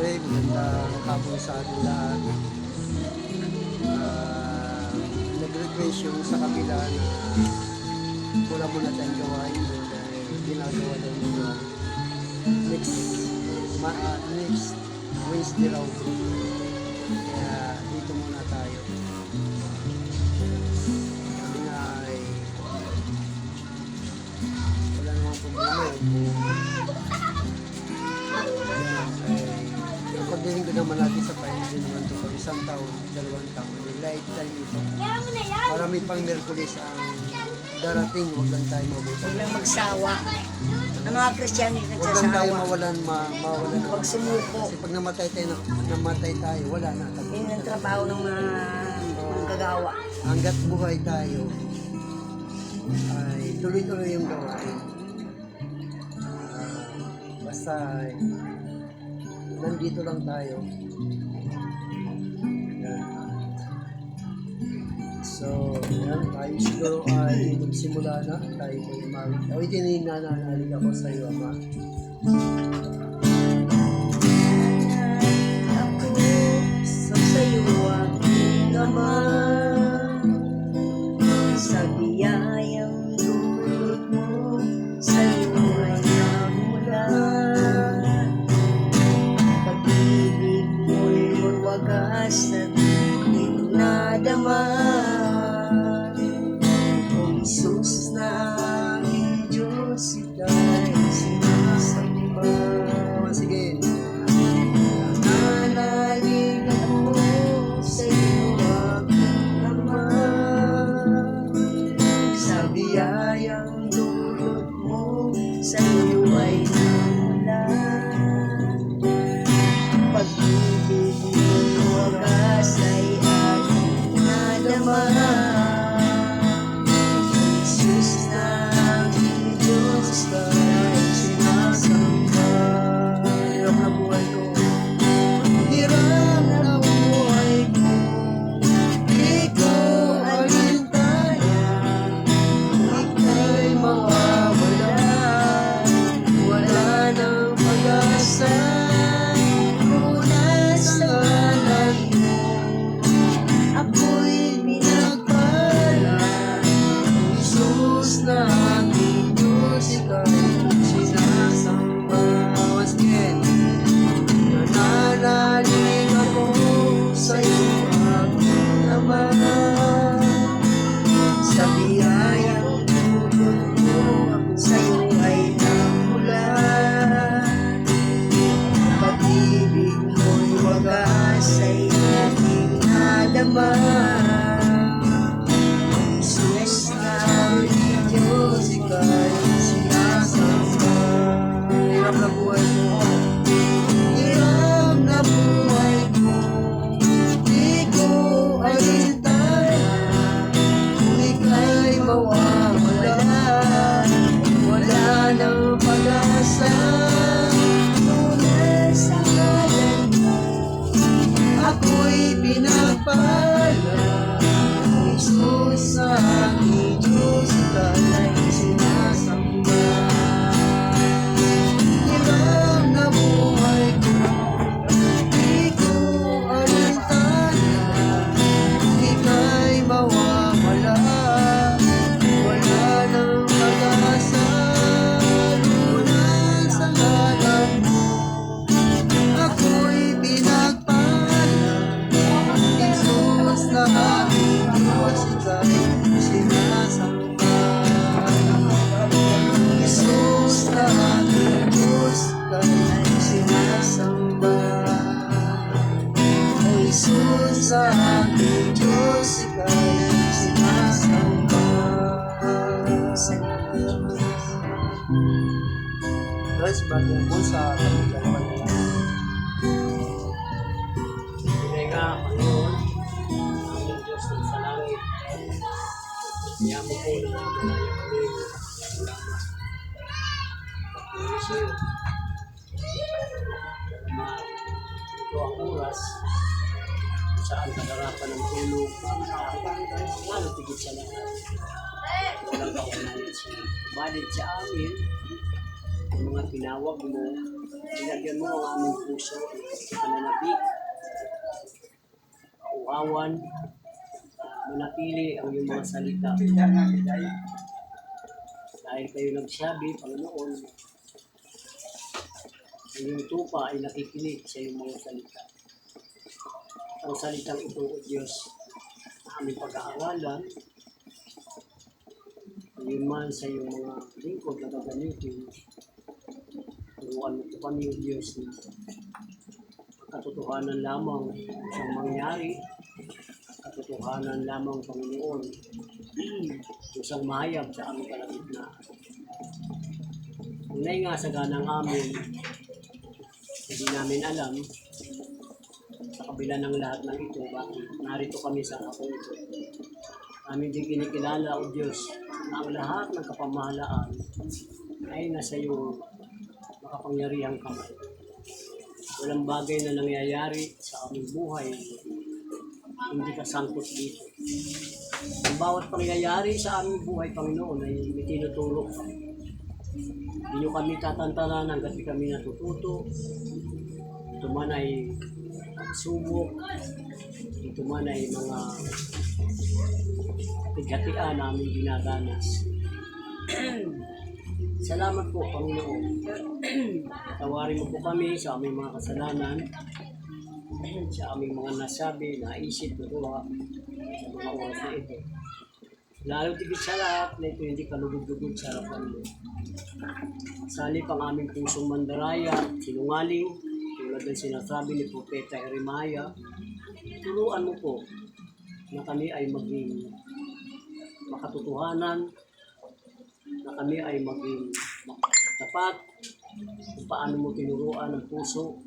siyempre, magandang hapon sa ating lahat. Nag-request yung sa kabila na wala muna tayong gawain doon dahil ginagawa daw nila next Wednesday raw. Kaya dito muna tayo. Sabi nga ay wala namang problema pagdating ko naman natin sa pahinga naman ito pag isang taon, 2 taon, lifetime ito. Marami pang Merkulis ang darating, huwag lang tayo mabuti. Huwag lang magsawa. Ang mga Kristiyano yung Huwag lang tayo nagsasawa. mawalan. Huwag sumuko. Kasi pag namatay tayo, wala na. Yun ang trabaho ng mga manggagawa. Hanggat buhay tayo, ay tuloy-tuloy yung gawain. Basta nandito lang tayo. So, yan, tayo siguro ay magsimula na. Tayo po yung mawit. Awitin ni nananalig ako sa iyo, Ama. Ako sa sayo aking Ama, sa biyayang dulot mo, sa'yo ay nagmula. Pag-ibig mo'y wagas at di nadama. O Jesus na aking Diyos, ika'y sinasamba. Sige. Nanalig ako sa iyo aking Ama, sa biyayang dulot mo, sa iyo ay namula. Pag-ibig mo'y wagas ay aking nadama. Jesus na aking Diyos, ika'y sinasamba. Hirap na buhay ko. Hirap na buhay ko. Di ko alintaya. Ika'y mawawala. Wala nang pag-asa. Lunas sa ngalan mo. Ako'y pinagpala. Jesus na aking Diyos, ika'y sinasamba. Once again. Nananalig ako sa iyo aking Ama, sa biyayang dulot mo, sa iyo ay namula. Pag-ibig mo'y wagas ay aking nadama. Jesus na aking Diyos, ika'y sinasamba. Hirap na buhay mo. Hirap na buhay ko. Di ko alintaya. Kung ika'y mawawala, wala nang pag-asa. Lunas sa ngalan mo, ako'y pinagpala. Jesus sa aking Diyos, ika'y sinasamba. Hirap na buhay ko. Di ko alintaya. Ika'y mawawala. Wala nang pag-asa. Lunas sa ngalan mo, ako'y pinagpala. Jesus na aking Diyos, ika'y sinasamba. Jesus na aking Diyos, ika'y sinasamba. O Jesus sa aking Diyos, ika'y sinasamba. Guys, bago po sa kapilang Manila. Teka, Panginoon, aming Diyos ng sa langit. Iyan mo po na malayo kami. Salamat. Pagpili sa iyo. Ito ang oras kung saan kagarapan ng tulog ang lalo tigit sa lahat. Walang kaunalit siya. Balit sa amin, ang mga tinawag mo Ilagyan mo ang aming puso ng pananabik, kauawan, manatili ang iyong mga salita. Dahil kayo nagsabi, Panginoon, ang iyong tupa ay nakikinig sa iyong mga salita. Ang salitang ito, O Diyos, na aming pag-aaralan, yun man sa iyong mga lingkod na gagamitin, turuan mo po kami, O Diyos, na katotohanan lamang siyang mangyari, katotohanan lamang, Panginoon, isang mahayag sa aming kalagitnaan. Unay nga sa ganang amin, hindi namin alam, sa kabila ng lahat ng ito, bakit narito kami sa ako ito. Amin din kinikilala, O Diyos, na ang lahat ng kapamahalaan ay nasa iyong makapangyarihang kamay. Walang bagay na nangyayari sa aming buhay hindi kasangkot dito. Ang bawat pangyayari sa aming buhay, Panginoon, ay may tinuturo ka. Hindi nyo kami tatantanan hanggat di kami natututo. Ito man ay pagsubok, ito man ay mga tigatian namin dinadanas. Salamat po, Panginoon. Tawarin mo po kami sa aming mga kasalanan, sa aming mga nasabi, naisip, nagawa sa mga oras na ito. Lalo tigit sa lahat na ito hindi kalugod-lugod sa harapan mo. Salip ang aming pusong mandaraya, sinungaling, tulad ng sinasabi ni Propeta Jeremiah. Turuan mo po na kami ay maging makatotohanan, na kami ay maging tapat kung paano mo tinuruan ang puso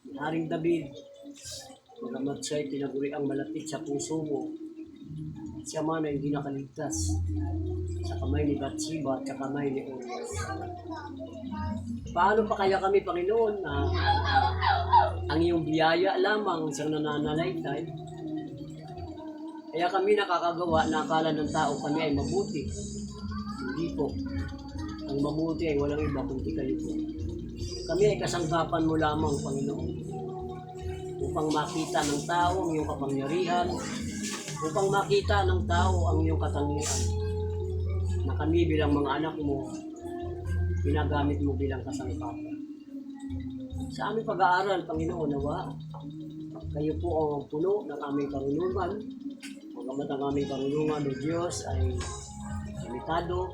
ni Haring David. Bagamat siya'y tinaguri ang malapit sa puso mo, siya man ay hindi nakaligtas sa kamay ni Bathsheba at sa kamay ni Urias. Paano pa kaya kami, Panginoon, na ang iyong biyaya lamang siyang nananalaytay? Kaya kami nakakagawa na akala ng tao kami ay mabuti. Hindi po. Ang mabuti ay walang iba kundi kayo po. Kami ay kasangkapan mo lamang, Panginoon, upang makita ng tao ang iyong kapangyarihan, upang makita ng tao ang iyong katangian, na kami bilang mga anak mo, ginagamit mo bilang kasangkapan. Sa aming pag-aaral, Panginoon, nawa, kayo po ang puno ng aming karunungan. Bagamat ang aming karunungan ng Diyos ay limitado,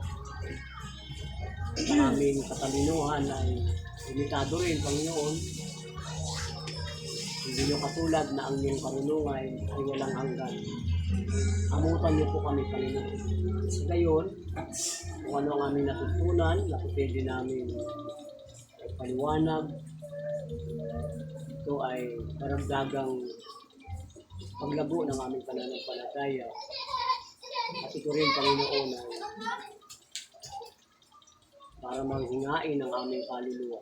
at ang aming katalinuhan ay limitado rin, Panginoon. Hindi nyo katulad na ang iyong karunungan ay walang hanggan. Amutan niyo po kami, Panginoon. Sa gayon, kung ano ang aming natutunan, na pwede namin paliwanag, ito ay karagdagang paglabo ng aming pananampalataya. At ito rin, Panginoon, ay para manghingain ang aming kaluluwa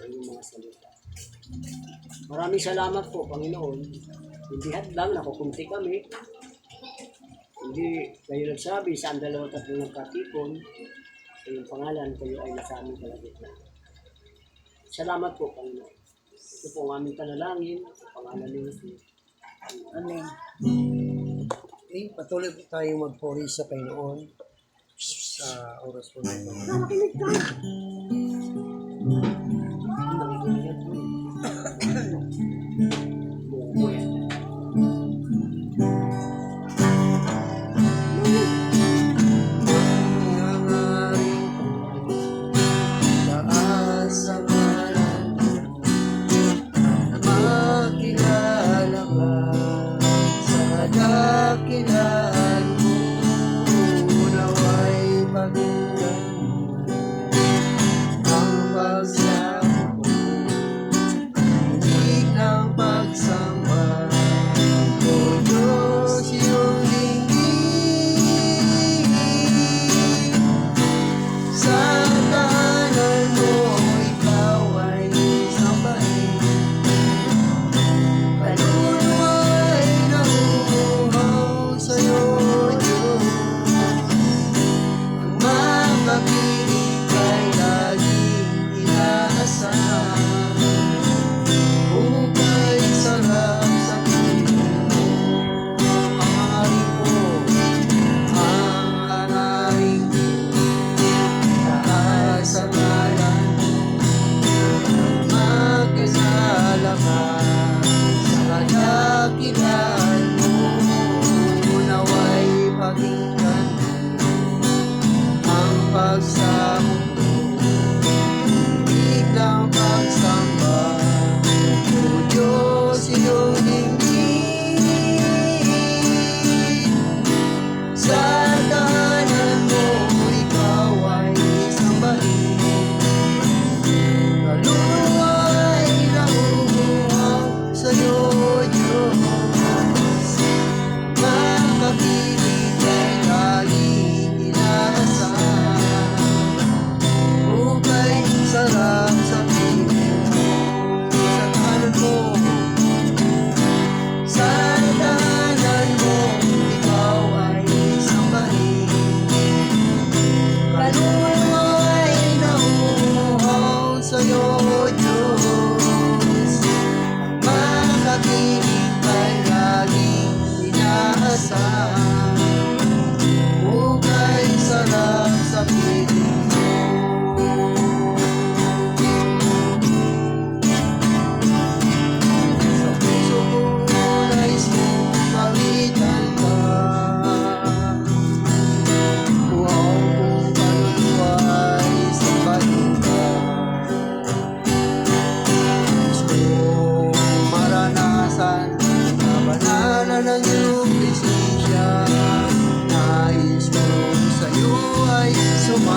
ng iyong mga salita. Maraming salamat po, Panginoon. Hindi hadlang, nakukunti kami. Hindi kayo nagsabi sa ang 2 at 3 nagkatipon, sa iyong pangalan, kayo ay nasa aming kalagitnaan. Salamat po, Panginoon. Ito po ang aming panalangin, sa pangalan ni Jesus. Amen. Okay, patuloy po tayong magpuri sa Panginoon sa oras po na ito. Nakikinig ka! Nakikinig ka! Diyos. Ang pag-ibig ay laging inaasahan. Hukay sarap sa piling mo. Sa puso ko nais mong palitan ka. Wow, kung kaluluwa ay sambahin ka. Gusto kong maranasan kabanalan ng iyong presensya. Nais ko sa'yo ay sumama.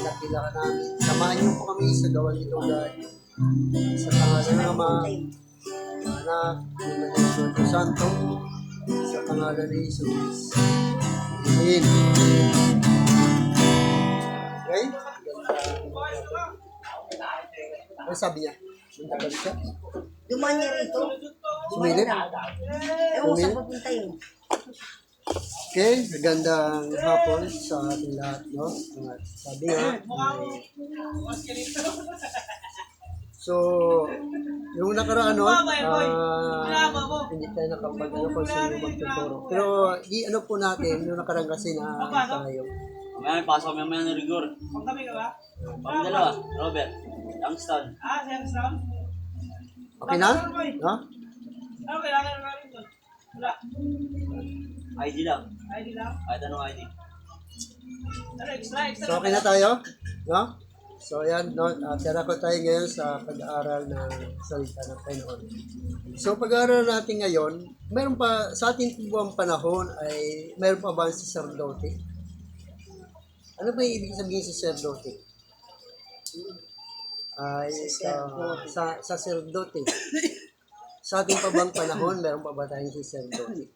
pinakila ka namin. Samahan niyo po kami sa gawa nito, God. Sa pangalan ng Ama, Anak, ng Espiritu Santo, sa pangalan ni Jesus. Amen. Okay? Ano sabi niya? Magtagal siya? Dumaan niya rito. Sumilip? Ewan ko saan papunta yun. Okay, magandang hapon sa ating lahat, no? At sabi nga, so, yung nakaraan, no? Hindi tayo nakapag-ano kung sino magtuturo. Pero, i-ano po natin, yung nakaraan kasi na tayo. Mamaya may pasok mamaya ng rigor. Pagkami ka ba? Kami dalawa, Robert, Youngstown. Sir Sam? Okay na? No? Ano kailangan na namin doon? Wala. ID lang. ID lang. Kahit anong ID. Ano, extra. So, okay na tayo? No? So, yan, no? Tira ko tayo ngayon sa pag-aaral ng salita ng Panginoon. So, pag-aaral natin ngayon, meron pa, sa ating buong panahon ay, meron pa ba ang sacerdote? Ano ba yung ibig sabihin sacerdote? Ay, sacerdote. Sa ating pa bang panahon, meron pa ba tayong sacerdote?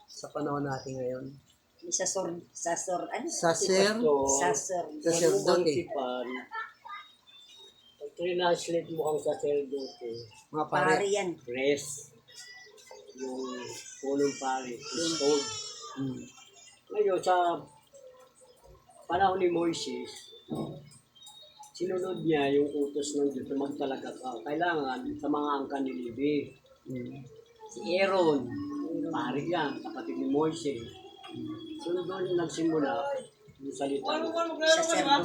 Sa panahon natin ngayon. Sasor, ano? Sacerdote. Pag translate mo ang sacerdote, Mga pare. Pari yan. press, yung punong pare, priesthood. Ngayon, sa panahon ni Moises, sinunod niya yung utos ng Diyos na magtalaga ka. Kailangan sa mga angkan ni Levi. Si Aaron, pare yan, kapatid ni Moises. So doon nagsimula yung salita ng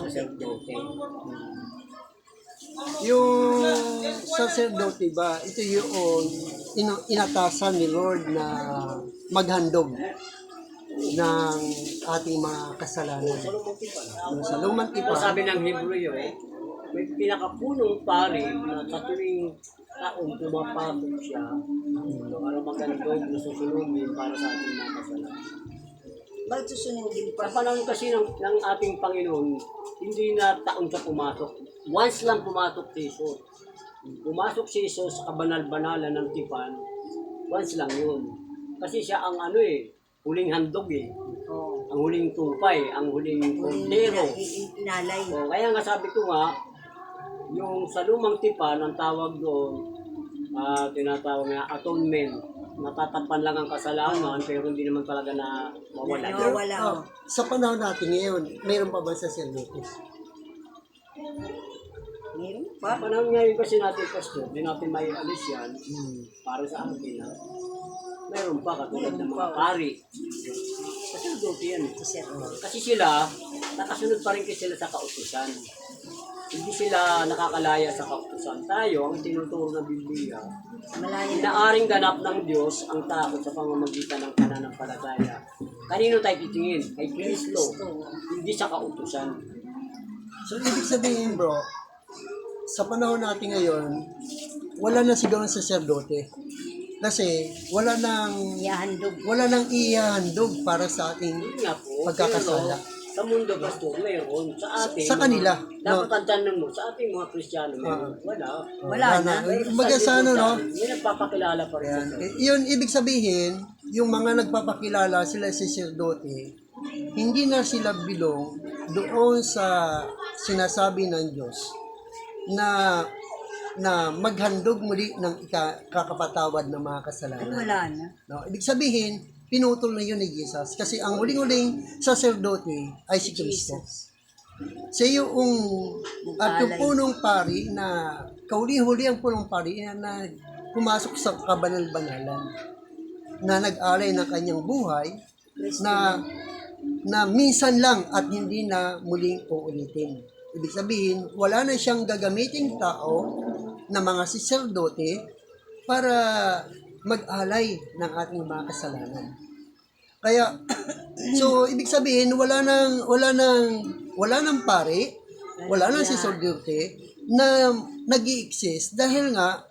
sacerdote. Yung sacerdote ba, ito yung inatasan ni Lord na maghandog ng ating mga kasalanan. Sa lumang Ito tipan, sabi ng Hebreo, may pinakapunong pare na sa tuwing taong pumapatong siya para magandog na susunodin para sa ating mga kasalanan. Bakit susunugin pa? Sa panahon kasi ng ating Panginoon, hindi na taon siya pumasok. Once lang pumasok si Jesus. Pumasok si Jesus sa kabanal-banalan ng tipan, once lang yun. Kasi siya ang huling handog Oo. ang huling tupay, ang huling kordero. Inalay. So, kaya nga sabi ko nga, yung sa lumang tipan, ang tawag doon, tinatawag nga atonement. Natatapan lang ang kasalanan, pero hindi naman talaga na mawala. Nawawala. oh, sa panahon natin ngayon, mayroon pa ba sacerdote? Meron Pa, pa. panahon ngayon kasi natin, Pastor, hindi natin may alis yan para sa atin. Meron pa katulad ng mga pari. Kasi doon yan. Kasi sila, nakasunod pa rin kasi sila sa kautusan. Hindi sila nakakalaya sa kautusan. Tayo, ang tinuturo ng Biblia, Malaya. inaaring ganap ng Diyos ang takot sa pamamagitan ng pananampalataya. Kanino tayo titingin? Kay Kristo. Hindi sa kautusan. So, ibig sabihin bro, sa panahon natin ngayon, wala na siguro ng sacerdote. Kasi wala nang ihahandog para sa ating Yun nga po. pagkakasala. Pero, sa mundo, Pastor, mayroon. Sa atin, Sa kanila, Dapat no? ang tanong mo, sa ating mga Kristiyano, mayroon. Wala. Wala na. Kumbaga sa ano, no? May nagpapakilala pa rin. Yan. Yun, ibig sabihin, yung mga nagpapakilala sila sacerdote, hindi na sila bilong doon sa sinasabi ng Diyos na maghandog muli ng kakapatawad ng mga kasalanan. Wala na. No, ibig sabihin, pinutol na yun ni Jesus kasi ang huling-huling sacerdote ay si Kristo. Siya yung at yung punong pari na kauli-huli ang punong pari na pumasok sa kabanal-banalan na nag-alay ng kanyang buhay na minsan lang at hindi na muling uulitin. Ibig sabihin, wala na siyang gagamiting tao na mga sacerdote para mag-alay ng ating mga kasalanan. Kaya, so ibig sabihin, wala nang pare, wala nang sacerdote na nag-i-exist dahil nga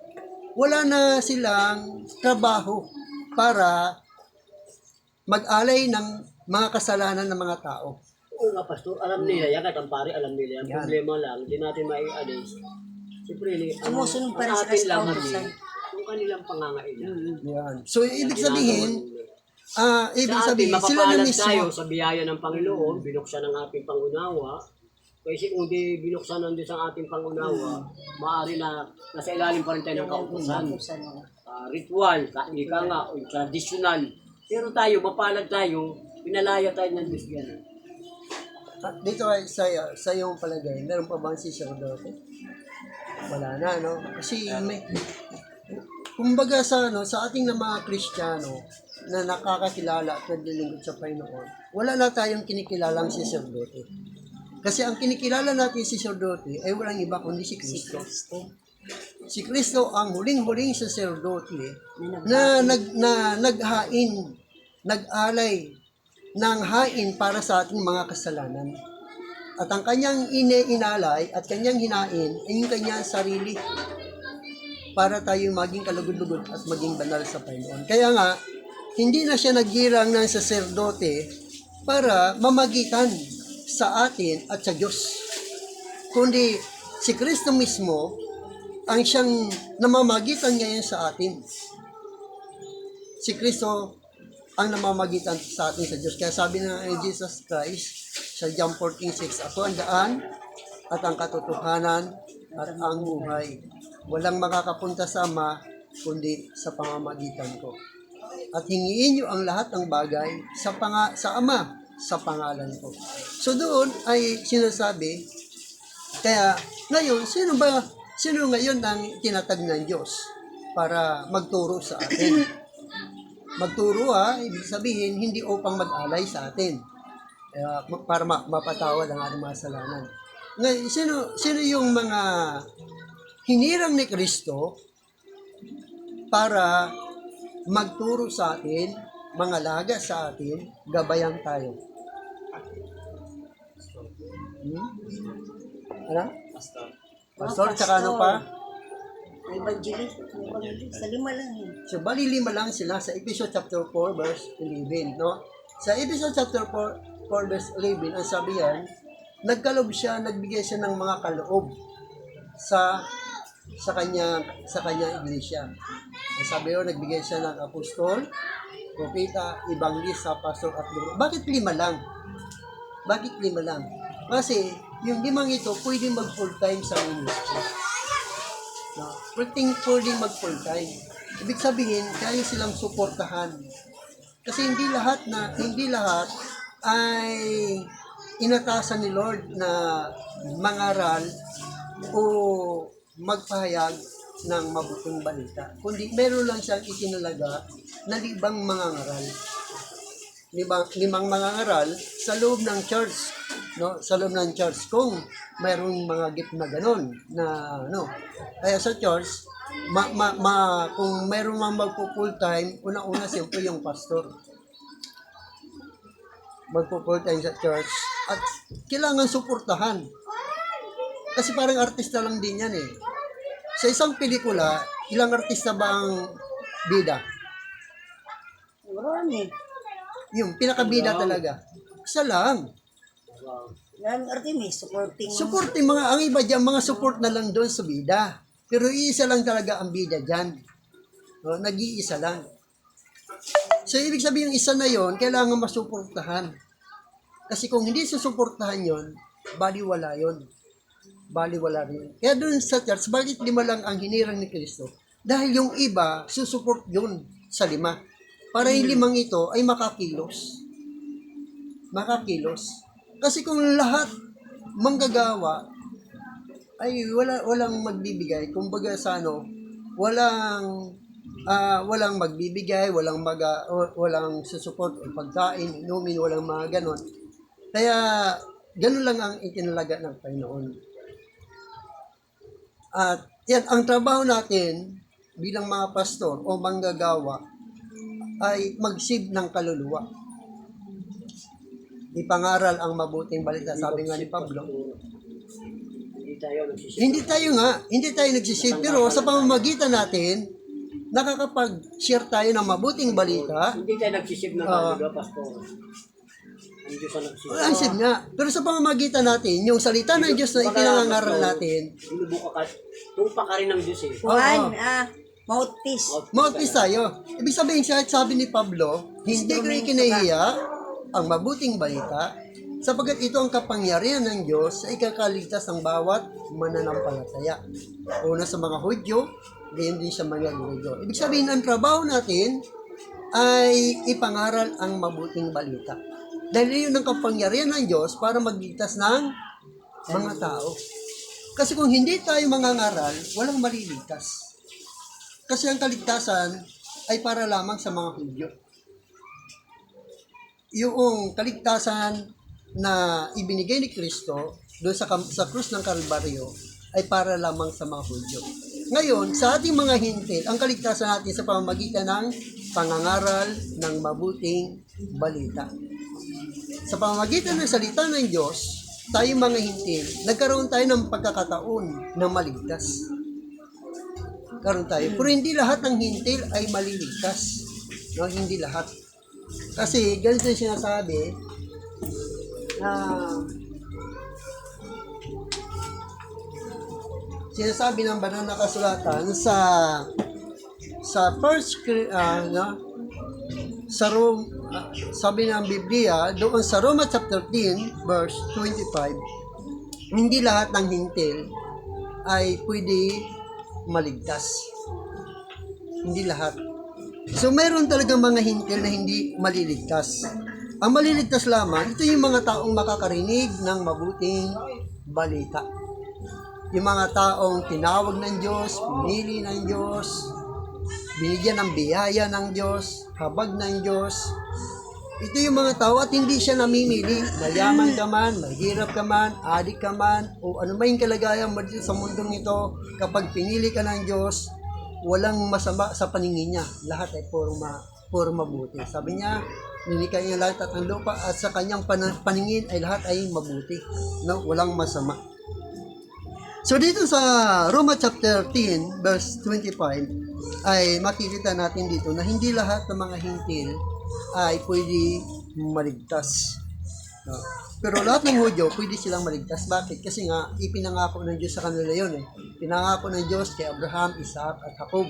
wala na silang trabaho para mag-alay ng mga kasalanan ng mga tao. Oo nga, Pastor. Alam nila yan. Kahit ang pare, alam nila yan. Yan. Problema lang. Hindi natin mai-alis. Siyempre, Sumusunod pa rin ang sila atin sa lang kautusan. yung kanilang pangangailangan. Yan. So, ibig sabihin, ibig Sa atin, sabihin, sila na mapapalad tayo mismo. sa biyaya ng Panginoon, binuksan ng ating pangunawa. Kasi kung di binuksan ng Diyos ang ating pangunawa, maaari na nasa ilalim pa rin tayo ng kautusan. Kautusan mo. Ritual, ika nga, o traditional. Pero tayo, mapalad tayo, pinalaya tayo ng Diyos yan. Dito ay sa iyong palagay, meron pa bang sacerdote? Wala na, no? Kasi may, kumbaga sa ating na mga Kristiyano na nakakakilala at naglilingkod sa Panginoon, wala na tayong kinikilalang sacerdote. Kasi ang kinikilala natin si sacerdote ay walang iba kundi si Kristo. Si Kristo ang huling-huling sacerdote na naghain, nag-alay ng hain para sa ating mga kasalanan. At ang kanyang inalay at kanyang hinain ay yung kanyang sarili para tayo maging kalugod-lugod at maging banal sa Panginoon. Kaya nga, hindi na siya naghirang ng sacerdote para mamagitan sa atin at sa Diyos. Kundi si Kristo mismo ang siyang namamagitan ngayon sa atin. Si Kristo ang namamagitan sa atin sa Diyos. Kaya sabi na ni Jesus Christ sa John 14:6, ako ang daan at ang katotohanan at ang buhay. Walang makakapunta sa Ama kundi sa pamamagitan ko. At hingiin niyo ang lahat ng bagay sa Ama sa pangalan ko. So doon ay sinasabi, kaya ngayon, sino ngayon ang tinatag ng Diyos para magturo sa atin? Magturo ibig sabihin, hindi upang mag-alay sa atin. Para mapatawad ang ating mga kasalanan. Ngayon, sino yung mga hinirang ni Kristo para magturo sa atin, mangalaga sa atin, gabayan tayo? Ano? Pastor, tsaka ano pa? Evangelist. Sa 5 lang yun. So, bali 5 lang sila sa Ephesians chapter 4, verse 11, no? Sa Ephesians chapter 4, verse 11, ang sabi yan, nagbigay siya ng mga kaloob sa kanya iglesia. Ang sabi yun, nagbigay siya ng apostol, propeta, evangelista, pastor, at guro. Bakit 5 lang? Bakit 5 lang? Kasi, yung 5 ito, pwedeng mag full time sa ministry. No? Pwedeng mag full time. Ibig sabihin, kaya silang suportahan. Kasi hindi lahat ay inatasan ni Lord na mangaral o magpahayag ng mabuting balita. Kundi meron lang siyang itinalaga na 5 mangangaral. 5 mangangaral sa loob ng church, no? Sa loob ng church kung mayroong mga gift na ganun na kaya sa church kung mayroong mga magpo-full time, una-una siyempre yung pastor. Magpo-full time sa church at kailangan suportahan. Kasi parang artista lang din yan eh. Sa isang pelikula, ilang artista ba ang bida? Marami. Yung pinakabida talaga. Isa lang. Maraming Artemis, supporting. Supporting ang iba dyan, mga support na lang doon sa bida. Pero iisa lang talaga ang bida dyan. No, nag-iisa lang. So, ibig sabihin yung isa na yon kailangan masuportahan. Kasi kung hindi susuportahan yon, baliwala yon. Baliwala rin. Kaya doon sa church, bakit 5 lang ang hinirang ni Kristo? Dahil yung iba, susuport yun sa 5. Para yung 5 ito ay makakilos. Makakilos. Kasi kung lahat manggagawa, ay walang magbibigay. Kumbaga sa walang magbibigay, walang susuport o pagkain, inumin, walang mga ganon. Kaya ganon lang ang itinalaga ng Panginoon. At yan, ang trabaho natin bilang mga pastor o manggagawa ay mag-save ng kaluluwa. Ipangaral ang mabuting balita, sabi nga ni Pablo. Hindi tayo nagsisave, pero sa pamamagitan natin, nakakapag-share tayo ng mabuting balita. Hindi tayo nagsisip na kaluluwa, Pastor. Ang Diyos ang nagsusunod. Ang save nga. Pero sa pamamagitan natin, yung salita ng Diyos na ipinangangaral natin, Binubuka ka. Tupa ka rin ng Diyos eh. Juan, mouthpiece. mouthpiece tayo. Ibig sabihin siya, sabi ni Pablo, hindi ko rin kinahiya ang mabuting balita sapagkat ito ang kapangyarihan ng Diyos sa ikakaligtas ng bawat mananampalataya. Una sa mga Hudyo, gayon din sa mga Grego. Ibig sabihin, ang trabaho natin ay ipangaral ang mabuting balita. Dahil yun ang kapangyarihan ng Diyos para magligtas ng mga tao. Kasi kung hindi tayo mangangaral, walang maliligtas. Kasi ang kaligtasan ay para lamang sa mga Hudyo. Yung kaligtasan na ibinigay ni Kristo doon sa krus ng Kalbaryo ay para lamang sa mga Hudyo. Ngayon, sa ating mga hintil, ang kaligtasan natin sa pamamagitan ng pangangaral ng mabuting balita. Sa pamamagitan ng salita ng Diyos, tayo mga hintil, nagkaroon tayo ng pagkakataon na maligtas. Karoon tayo. Pero hindi lahat ng hintil ay maliligtas. No, hindi lahat. Kasi ganito yung sinasabi na sinasabi ng banal na kasulatan sa sabi ng Biblia doon sa Roma chapter 10 verse 25, hindi lahat ng hintil ay pwede maligtas. Hindi lahat. So mayroon talagang mga hintil na hindi maliligtas. Ang maliligtas lamang, ito yung mga taong makakarinig ng mabuting balita. Yung mga taong tinawag ng Diyos, pinili ng Diyos, binigyan ng biyaya ng Diyos, habag ng Diyos. Ito yung mga tao at hindi siya namimili. Mayaman ka man, mahirap ka man, adik ka man, o ano man yung kalagayan mo dito sa mundong ito, kapag pinili ka ng Diyos, walang masama sa paningin niya. Lahat ay puro mabuti. Sabi niya, nilikha niya lahat at ang lupa at sa kanyang paningin ay lahat ay mabuti. No? Walang masama. So dito sa Roma chapter 10 verse 25 ay makikita natin dito na hindi lahat ng mga hintil ay pwede maligtas. No? Pero lahat ng Hudyo pwede silang maligtas. Bakit? Kasi nga ipinangako ng Diyos sa kanila yun. Pinangako ng Diyos kay Abraham, Isaac at Jacob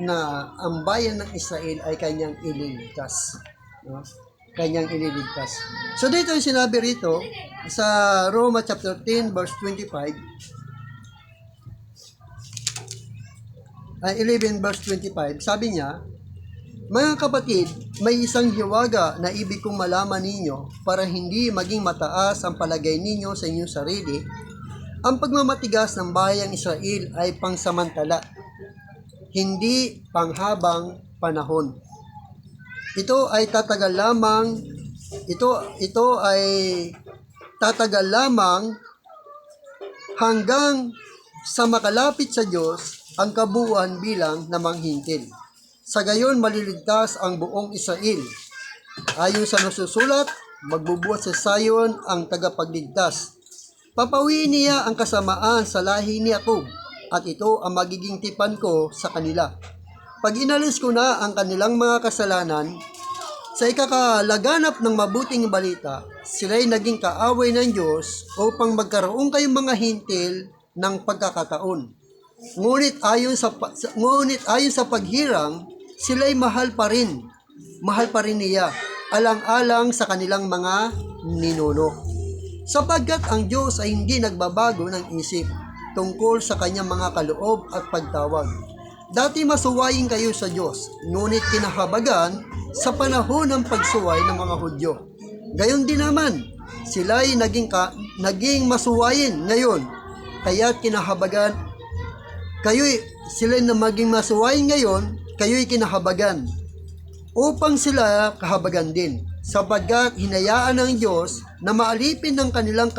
na ang bayan ng Israel ay kanyang ililigtas. No? Kanyang ililigtas. So dito yung sinabi rito sa Roma chapter 10 verse 25 11 verse 25, sabi niya, mga kapatid, may isang hiwaga na ibig kong malaman ninyo para hindi maging mataas ang palagay ninyo sa inyong sarili. Ang pagmamatigas ng bayang Israel ay pangsamantala, hindi panghabang panahon. Ito ay tatagal lamang hanggang sa makalapit sa Diyos ang kabuuan bilang ng mga hintil. Sa gayon maliligtas ang buong Israel. Ayon sa nasusulat, magbubuhat sa Zion ang tagapagligtas. Papawiin niya ang kasamaan sa lahi ni Jacob, at ito ang magiging tipan ko sa kanila. Pag inalis ko na ang kanilang mga kasalanan, sa ikakalaganap ng mabuting balita, sila'y naging kaaway ng Diyos upang magkaroon kayong mga hintil ng pagkakataon. Ngunit ayon sa paghirang, sila'y mahal pa rin niya, alang-alang sa kanilang mga ninuno. Sapagkat ang Diyos ay hindi nagbabago ng isip tungkol sa kanyang mga kaloob at pagtawag. Dati masuwayin kayo sa Diyos, ngunit kinahabagan sa panahon ng pagsuway ng mga Hudyo. Gayon din naman, sila'y naging masuwayin ngayon, kaya't kinahabagan. Sila na maging masuwayin ngayon, kayo'y kinahabagan, upang sila kahabagan din, sapagkat hinayaan ng Diyos na maalipin ng kanilang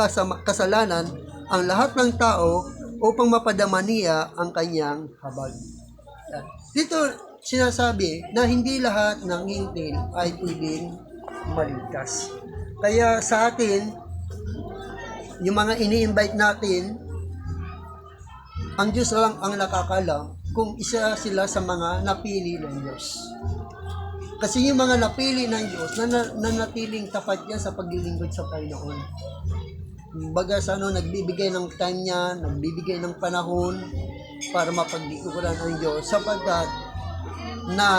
kasalanan ang lahat ng tao upang mapadama niya ang kanyang habag. Dito sinasabi na hindi lahat ng hintil ay pwedeng maligtas. Kaya sa atin, yung mga ini-invite natin, ang Diyos lang ang nakakalam kung isa sila sa mga napili ng Diyos. Kasi yung mga napili ng Diyos, nanatiling tapat yan sa paglilingkod sa Panginoon. Baga sa nagbibigay ng time niya, nagbibigay ng panahon para mapaglingkuran ang Diyos sapagkat na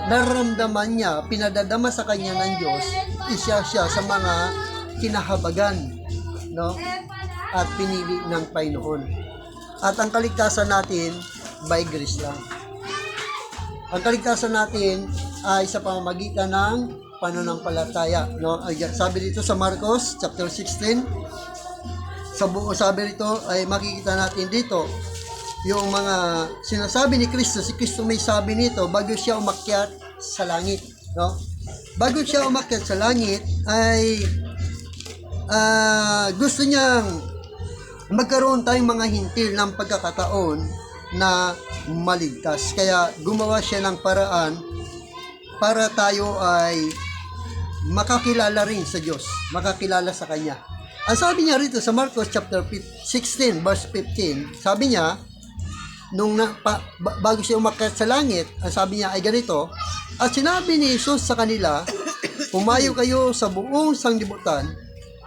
nararamdaman niya, pinadadama sa kanya ng Diyos, isa siya sa mga kinahabagan, no? At pinili ng Panginoon. At ang kaligtasan natin, by grace lang. Ang kaligtasan natin ay sa pamamagitan ng pananampalataya, no? Sabi dito sa Marcos chapter 16, sabi rito ay makikita natin dito yung mga sinasabi ni Kristo. Si Kristo may sabi nito bago siya umakyat sa langit, no? Bago siya umakyat sa langit ay gusto niyang magkaroon tayong mga hintil ng pagkakataon na maligtas. Kaya gumawa siya ng paraan para tayo ay makakilala rin sa Diyos, makakilala sa Kanya. Ang sabi niya rito sa Marcos chapter 16 verse 15, sabi niya, bago siya umakyat sa langit, ang sabi niya ay ganito, at sinabi ni Jesus sa kanila, pumayo kayo sa buong sanglibutan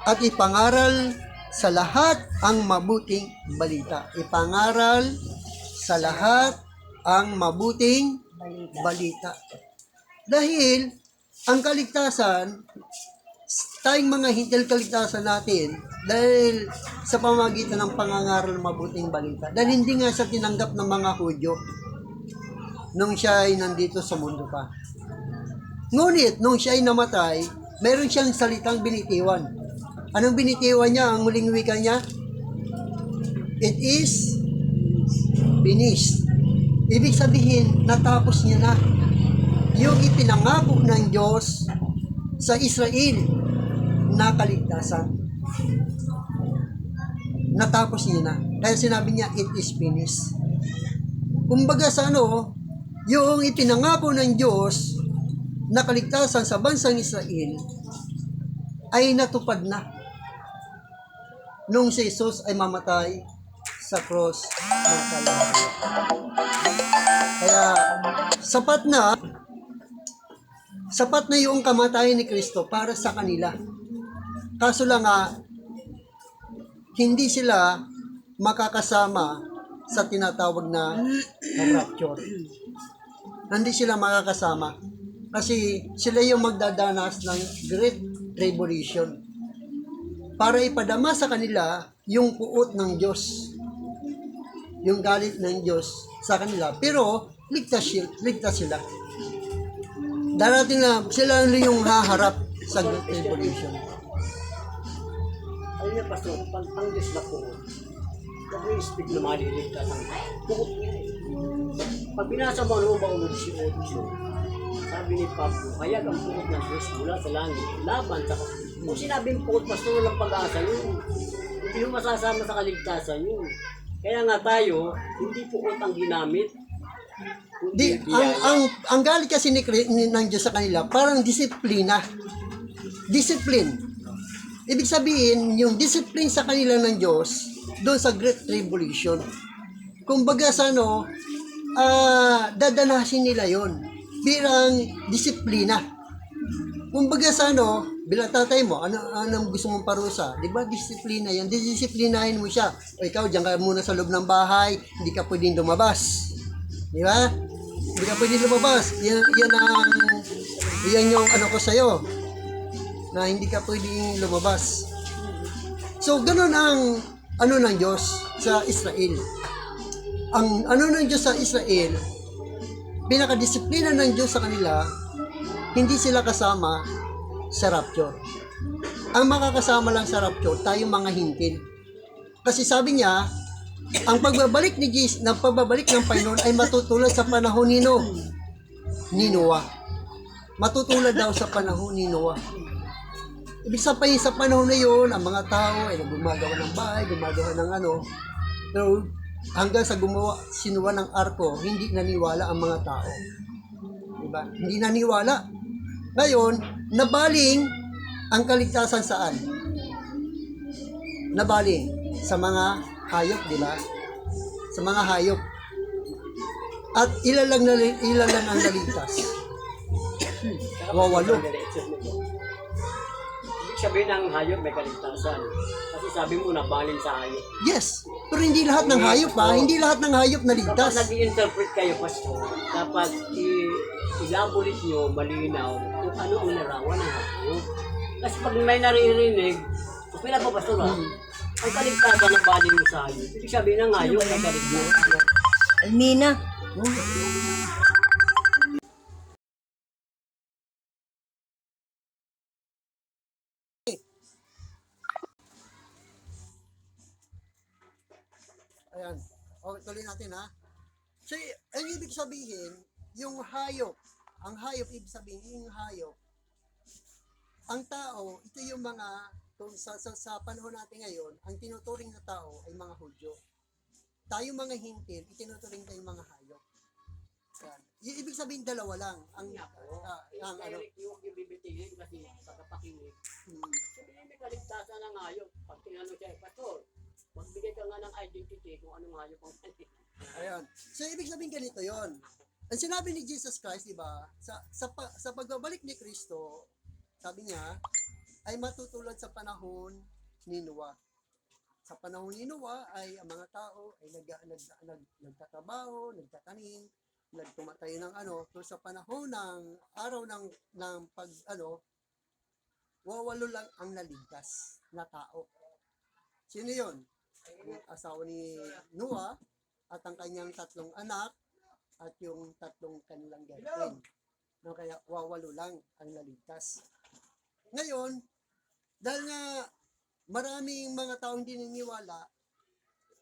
at ipangaral sa lahat ang mabuting balita. Ipangaral sa lahat ang mabuting balita. Dahil ang kaligtasan, tayong mga hintil kaligtasan natin dahil sa pamamagitan ng pangangaral ng mabuting balita. Dahil hindi nga siya tinanggap ng mga Hudyo nung siya ay nandito sa mundo pa. Ngunit, nung siya ay namatay, mayroon siyang salitang binitiwan. Anong binitiwan niya? Ang muling wika niya? It is finished. Ibig sabihin, natapos niya na. Yung ipinangako ng Diyos sa Israel na kaligtasan. Natapos niya na. Kaya sinabi niya, it is finished. Kumbaga sa yung ipinangako ng Diyos na kaligtasan sa bansang Israel ay natupad na nung si Jesus ay mamatay sa cross ng Calvary. Kaya sapat na yung kamatayan ni Kristo para sa kanila. Kaso lang hindi sila makakasama sa tinatawag na rapture. Hindi sila makakasama kasi sila yung magdadanas ng Great Tribulation para ipadama sa kanila yung puot ng Diyos, yung galit ng Diyos sa kanila. Pero ligtas sila. Darating na sila yung haharap sa Great Tribulation. Ano niya, Pastor, ang Diyos na po, nag-i-speak na maliligtas ang bukot niya. Pag binasa mo ang Roma 1:18, sabi ni Pablo, hayag ang bukot ng Diyos mula sa langit, laban sa kung sinabing bukot, Pastor, walang pag-asa yun. Hindi mo masasama sa kaligtasan yun. Kaya nga tayo, hindi bukot ang ginamit. Ang galit kasi ng Diyos sa kanila, parang disiplina. Discipline. Ibig sabihin, yung discipline sa kanila ng Diyos, doon sa Great Tribulation. Kumbaga sa dadanasin nila yon bilang disiplina. Kumbaga sa bilang tatay mo, anong gusto mong parusa? Di ba, disiplina yan. Disiplinahin mo siya. O ikaw, diyan ka muna sa loob ng bahay, hindi ka pwedeng lumabas. Di ba? Hindi ka pwedeng lumabas. Yan yung ko sa'yo. Na hindi ka pwedeng lumabas. So, ganun ang ng Diyos sa Israel. Ang ng Diyos sa Israel, pinakadisiplina ng Diyos sa kanila, hindi sila kasama sa rapture. Ang makakasama lang sa rapture, tayong mga hintil. Kasi sabi niya, ang pagbabalik ng Panginoon ay matutulad sa panahon ni Noah. Matutulad daw sa panahon ni Noah. Ibig sabihin sa panahon na yun, ang mga tao ay gumagawa ng bahay, gumagawa ng pero hanggang sa sinuwa ng arko, hindi naniwala ang mga tao. Diba? Hindi naniwala. Ngayon, nabaling ang kaligtasan saan? Nabaling sa mga hayop, di ba? Sa mga hayop. At ilan lang ang naligtas. Wawalo. Ibig sabihin ng hayop may kaligtasan. Kasi sabi mo nabalin sa hayop. Yes, pero hindi lahat ng hayop hindi lahat ng hayop Kapag naligtas. nag-i-interpret kayo, pastor, dapat i-elaborate nyo malinaw kung ano ang larawan ng hayop. Kasi pag may naririnig, pila po pastor ang kaligtasan ng baling mo sa hayop. Ibig sabihin ng hayop may kaligtasan. Almina. Ayan. Okay, tuloy natin ha. So, ang ibig sabihin, yung hayop, ang hayop, ibig sabihin, yung hayop, ang tao, ito yung mga, kung sa panahon natin ngayon, ang tinuturing na tao ay mga Hudyo. Tayo mga hintil, itinuturing tayong mga hayop. Yan. Yung ibig sabihin, dalawa lang. Ang ano, Direct yung bibitingin kasi pagkapakinig. Sabihin may kaligtasan ng hayop. Pag tinanong siya, pastor, magbigay ka nga ng identity kung anong hayop ang ayan. So, ibig sabihin ganito yon. Ang sinabi ni Jesus Christ, di ba, sa pagbabalik ni Kristo, sabi niya, ay matutulad sa panahon ni Noah. Sa panahon ni Noah ay ang mga tao ay nagtatrabaho, nagtatanim, nagtumatayo ng ano. So sa panahon ng araw ng pag wawalo lang ang naligtas na tao. Sino yon? Yung asawa ni Noah at ang kanyang 3 anak at yung 3 kanilang girlfriend. No, kaya wawalo lang ang naligtas. Ngayon, dahil nga maraming mga taong hindi naniniwala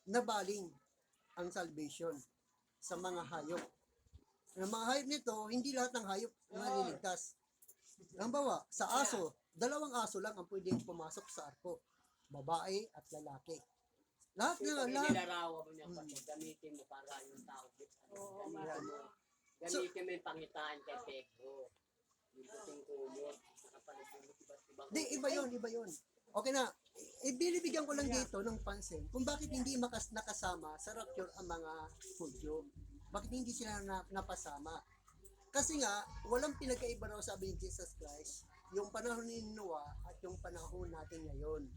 na baling ang salvation sa mga hayop. Ang mga hayop nito, hindi lahat ng hayop naliligtas. Halimbawa, sa aso, 2 aso lang ang pwedeng pumasok sa arko. Babae at lalaki. Lahat na, Pag lahat. inilarawan mo niya, pastor, gamitin mo para yung tao. Gamitin mo yung pangitaan kay Pedro. Yung puting kumot, nakapalagulot, iba't ibang Iba yun. Okay na, ibinibigyan ko lang dito ng pansin kung bakit hindi nakasama sa rapture ang mga Hudyo. Bakit hindi sila napasama? Kasi nga, walang pinagkaiba raw sabi ni Jesus Christ, yung panahon ni Noah at yung panahon natin ngayon.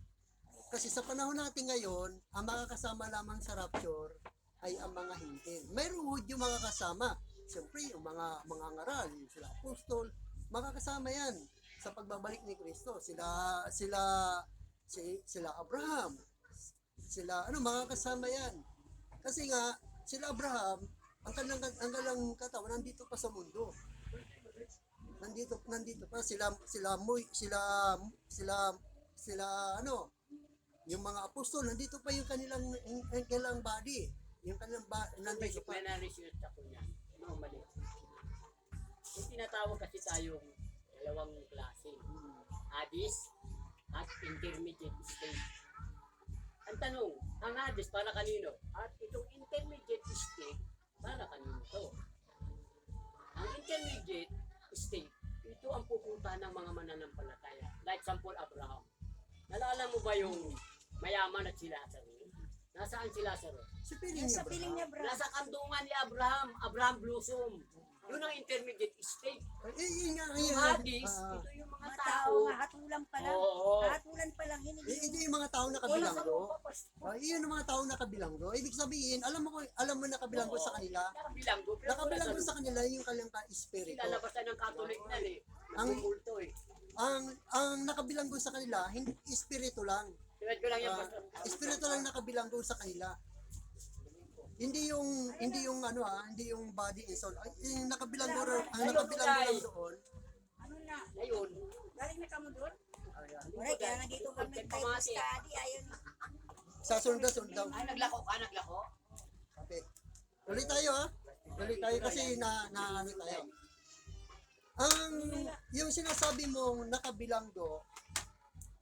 Kasi sa panahon natin ngayon, ang makakasama lamang sa rapture ay ang mga hintil. Mayroong Hudyo makakasama. Siyempre, yung mga ngaral, sila apostol, makakasama yan sa pagbabalik ni Kristo. Sila Abraham, mga kasama yan. Kasi nga, sila Abraham, ang kanilang katawan nandito pa sa mundo. Nandito pa yung mga apostol, nandito pa yung kanilang body. Yung kanilang nandito pa. May na-research ako niyan. No, mali. Yung tinatawag kasi tayong dalawang klase. Hadis at intermediate state. Ang tanong, ang hadis para kanino? At itong intermediate state, para kanino to? Ang intermediate state, ito ang pupunta ng mga mananampalataya. Like sample Abraham. Nalala mo ba yung mayaman at si Lazaro? Nasaan si Lazaro? Sa piling niya, Sa piling niya, bro. Nasa kandungan ni Abraham Blossom. Yun ang intermediate state. Yun nga, Yung hadis, ito yung mga Mga tao. tao, hatulan pa lang. Oo. Hatulan pa lang. Hindi ito yung mga tao na kabilanggo. Iyon yung mga tao na kabilanggo. Ibig sabihin, alam mo na kabilanggo sa kanila. Nakabilanggo. Pero Nakabilanggo wala sa kanila yung kanilang espiritu. Lalabasan ng Catholic na eh. Ang- Ang kulto eh. Ang nakabilanggo sa kanila, hindi espiritu lang. Tinad ko lang yan, Pastor. Espiritu lang nakabilanggo sa kanila. Hindi yung body and soul. Yung nakabilanggo lang doon. Ano na? Ngayon, Galing na kamo doon? Ayan. Wala, kaya nandito kami Bible study. Ayun. Sa sundaw. ay naglako ka, naglako. Okay. Tuloy tayo ha. Tuloy tayo kasi ano tayo. Yung sinasabi mong nakabilanggo,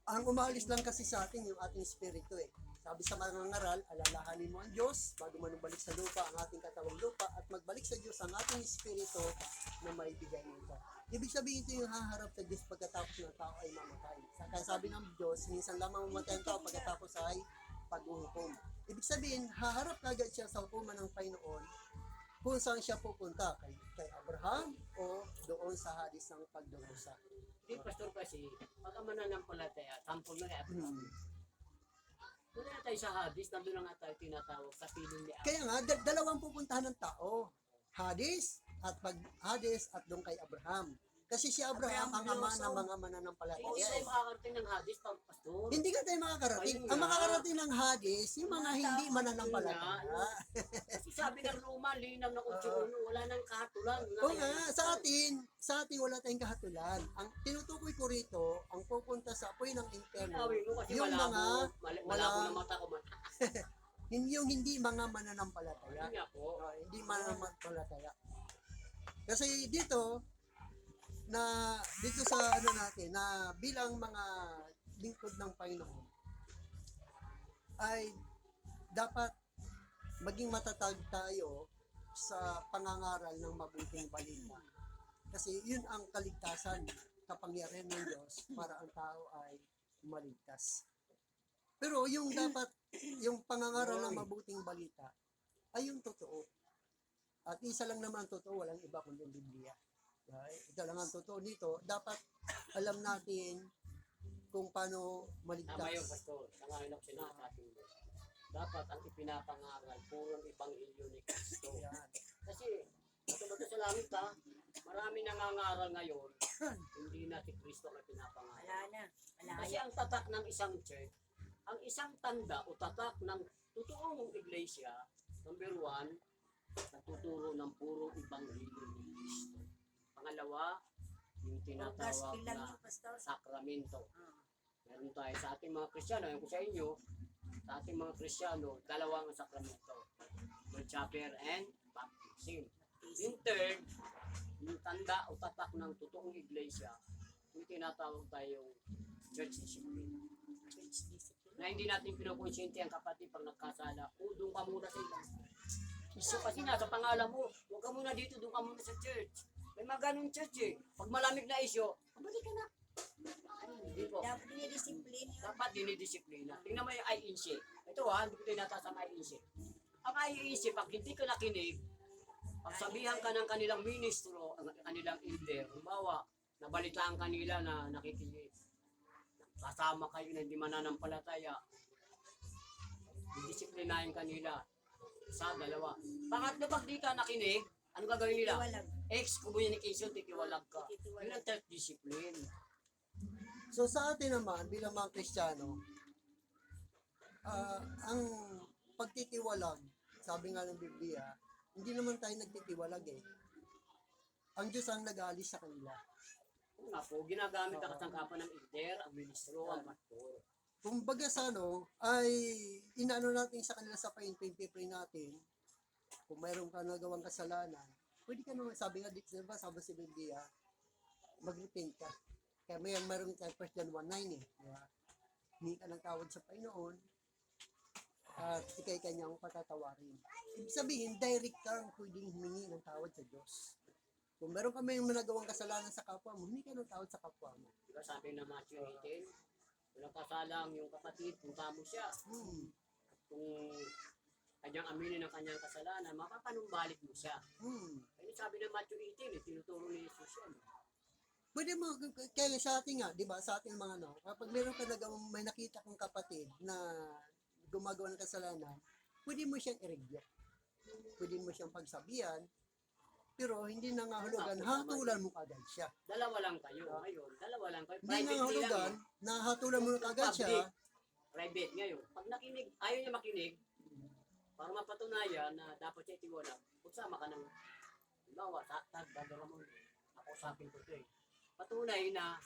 ang umalis lang kasi sa atin yung ating espiritu eh. Sabi sa mga ngaral, alalahanin mo ang Diyos bago man balik sa lupa ang ating katawang lupa at magbalik sa Diyos ang ating espiritu na maibigay nito. Ibig sabihin ito yung haharap sa Diyos pagkatapos ng tao ay mamatay. Kaya sabi ng Diyos, minsan lamang mamatay ang tao pagkatapos ay paghuhukom. Ibig sabihin, haharap kagad siya sa hukuman ng Panginoon kung saan siya pupunta, kay Abraham o doon sa hadis ng pagdurusa. Di, pastor, kasi pag ang mananampalataya, tampol na kaya. Doon na tayo sa hadis, nandun na nga tayo tinatawag sa piling ni Abraham. Kaya nga, dalawang pupuntahan ng tao. Hadis at doon kay Abraham. Kasi si Abraham ang ama ng mga Hindi mananampalataya. tayo makakarating ng hadis, pastor. Hindi ka tayo makakarating. Ayun Ang nga. makakarating ng hadis, yung mga hindi mananampalataya. Kasi sabi ng Roma, linaw na 8:1, wala nang kahatulan. Oo nga, sa atin wala tayong kahatulan. Ang tinutukoy ko rito, ang pupunta sa apoy ng inferno, Tinawin mo kasi yung malabo, mga malabo na mata ko man. yung hindi mga mananampalataya. Yun nga po. Hindi mananampalataya. Kasi dito sa ano natin na bilang mga lingkod ng Panginoon ay dapat maging matatag tayo sa pangangaral ng mabuting balita. Kasi yun ang kaligtasan, kapangyarihan ng Diyos para ang tao ay maligtas. Pero yung dapat, yung pangangaral ng mabuting balita ay yung totoo. At isa lang naman totoo, walang iba kundi ang Biblia. Right? Ito lang ang totoo dito. Dapat alam natin kung paano maligtas. Tama yun, pastor. Tama yun ako sinasabi mo. Dapat ang ipinapangaral, purong Ebanghelyo ni Kristo. Yan. Kasi, bato sa langit ha, marami nangangaral ngayon, hindi na si Kristo ang pinapangaral. Wala na. Wala Kasi ang tatak ng isang church, ang isang tanda o tatak ng totoong iglesia, number 1, nagtuturo ng purong Ebanghelyo ni Kristo. Pangalawa, yung tinatawag Gospel lang na yun, pastor. sakramento. Ah. Meron tayo sa ating mga Kristiyano, ayun ko sa inyo, sa ating mga Kristiyano, dalawang sakramento. Lord Supper and baptism. Yung third, yung tanda o tatak ng totoong iglesia, yung tinatawag tayong church discipline. Church discipline. Na hindi natin pinukonsyente ang kapatid pag nagkasala. O, doon ka muna sa ibang iso kasi nasa pangalan mo. Huwag ka muna dito, doon ka muna sa church. May mga ganun church eh. Pag malamig na isyo, pabalik ka na. Hindi po. Dapat dinidisiplin yun. Dapat dinidisiplina. Tingnan mo yung IEC. Ito ha, hindi ko tinataas ang IEC. Ang IEC, pag hindi ka nakinig, pag sabihan ka ng kanilang ministro, ang kanilang elder, halimbawa, nabalitaan kanila na nakikinig, kasama kayo na hindi mananampalataya, didisiplinahin kanila. Isa, dalawa. Pangatlo, pag di ka nakinig, ano gagawin nila? Titiwalag. Excommunication, titiwalag ka. Titiwalag. Yun ang self-discipline. So sa atin naman, bilang mga Kristiyano, ang pagtitiwalag, sabi nga ng Biblia, hindi naman tayo nagtitiwalag eh. Ang Diyos ang nag-aalis sa kanila. Kung nga po, ginagamit ang kasangkapan ng elder, ang ministro, ang pastor. Kung baga sa ay inaano natin sa kanila sa pray natin, kung mayroon ka nagawang kasalanan, pwede ka naman, sabi nga dito, diba, sabi sa Biblia, mag-repent ka. Kaya mayroon tayo 1 John 1:9 eh. Diba? Hindi ka ng tawad sa Panginoon, at ikay kanyang patatawarin. Ibig sabihin, direct kang pwedeng humingi ng tawad sa Diyos. Kung meron ka may nagawang kasalanan sa kapwa mo, humingi ka ng tawad sa kapwa mo. Diba sabi na Matthew 18, walang kasalang yung kapatid, punta mo siya. Kung kanyang aminin ang kanyang kasalanan, mapapanumbalik mo siya. Kaya sabi ng Matthew 18, tinuturo ni Jesus yan. Pwede mo, kaya sa atin nga, di ba, sa ating mga kapag meron ka may nakita kong kapatid na gumagawa ng kasalanan, pwede mo siyang i-review. Pwede mo siyang pagsabihan, pero hindi na nga hulugan, hatulan mo kagad siya. Dalawa lang kayo ngayon, dalawa lang kayo. Hindi na nga hulugan, na hatulan mo na kagad siya. Private ngayon. Pag nakinig, ayaw niya makinig, para mapatunayan na dapat siya itiwala, magsama ka ng, bawa, gagawin mo, ako usapin ko ito eh. Patunay na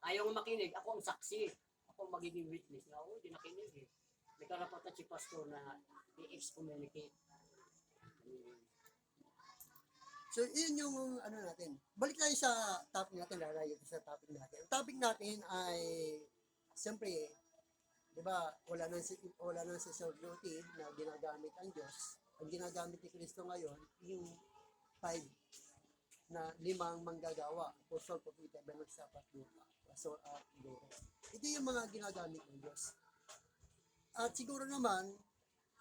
ayaw mo makinig, ako ang saksi. Ako ang magiging witness na, hindi nakinig eh. May karapatan si pastor na i-excommunicate. So, yun yung natin. Balik tayo sa topic natin, lalayo sa topic natin. Ang topic natin ay, siyempre, di ba, wala nang sacerdote na ginagamit ang Diyos. Ang ginagamit ni Kristo ngayon, yung 5 na 5 manggagawa. Apostol, Propeta, Evangelista, Luka, Pastor, at Guro. Ito yung mga ginagamit ng Diyos. At siguro naman,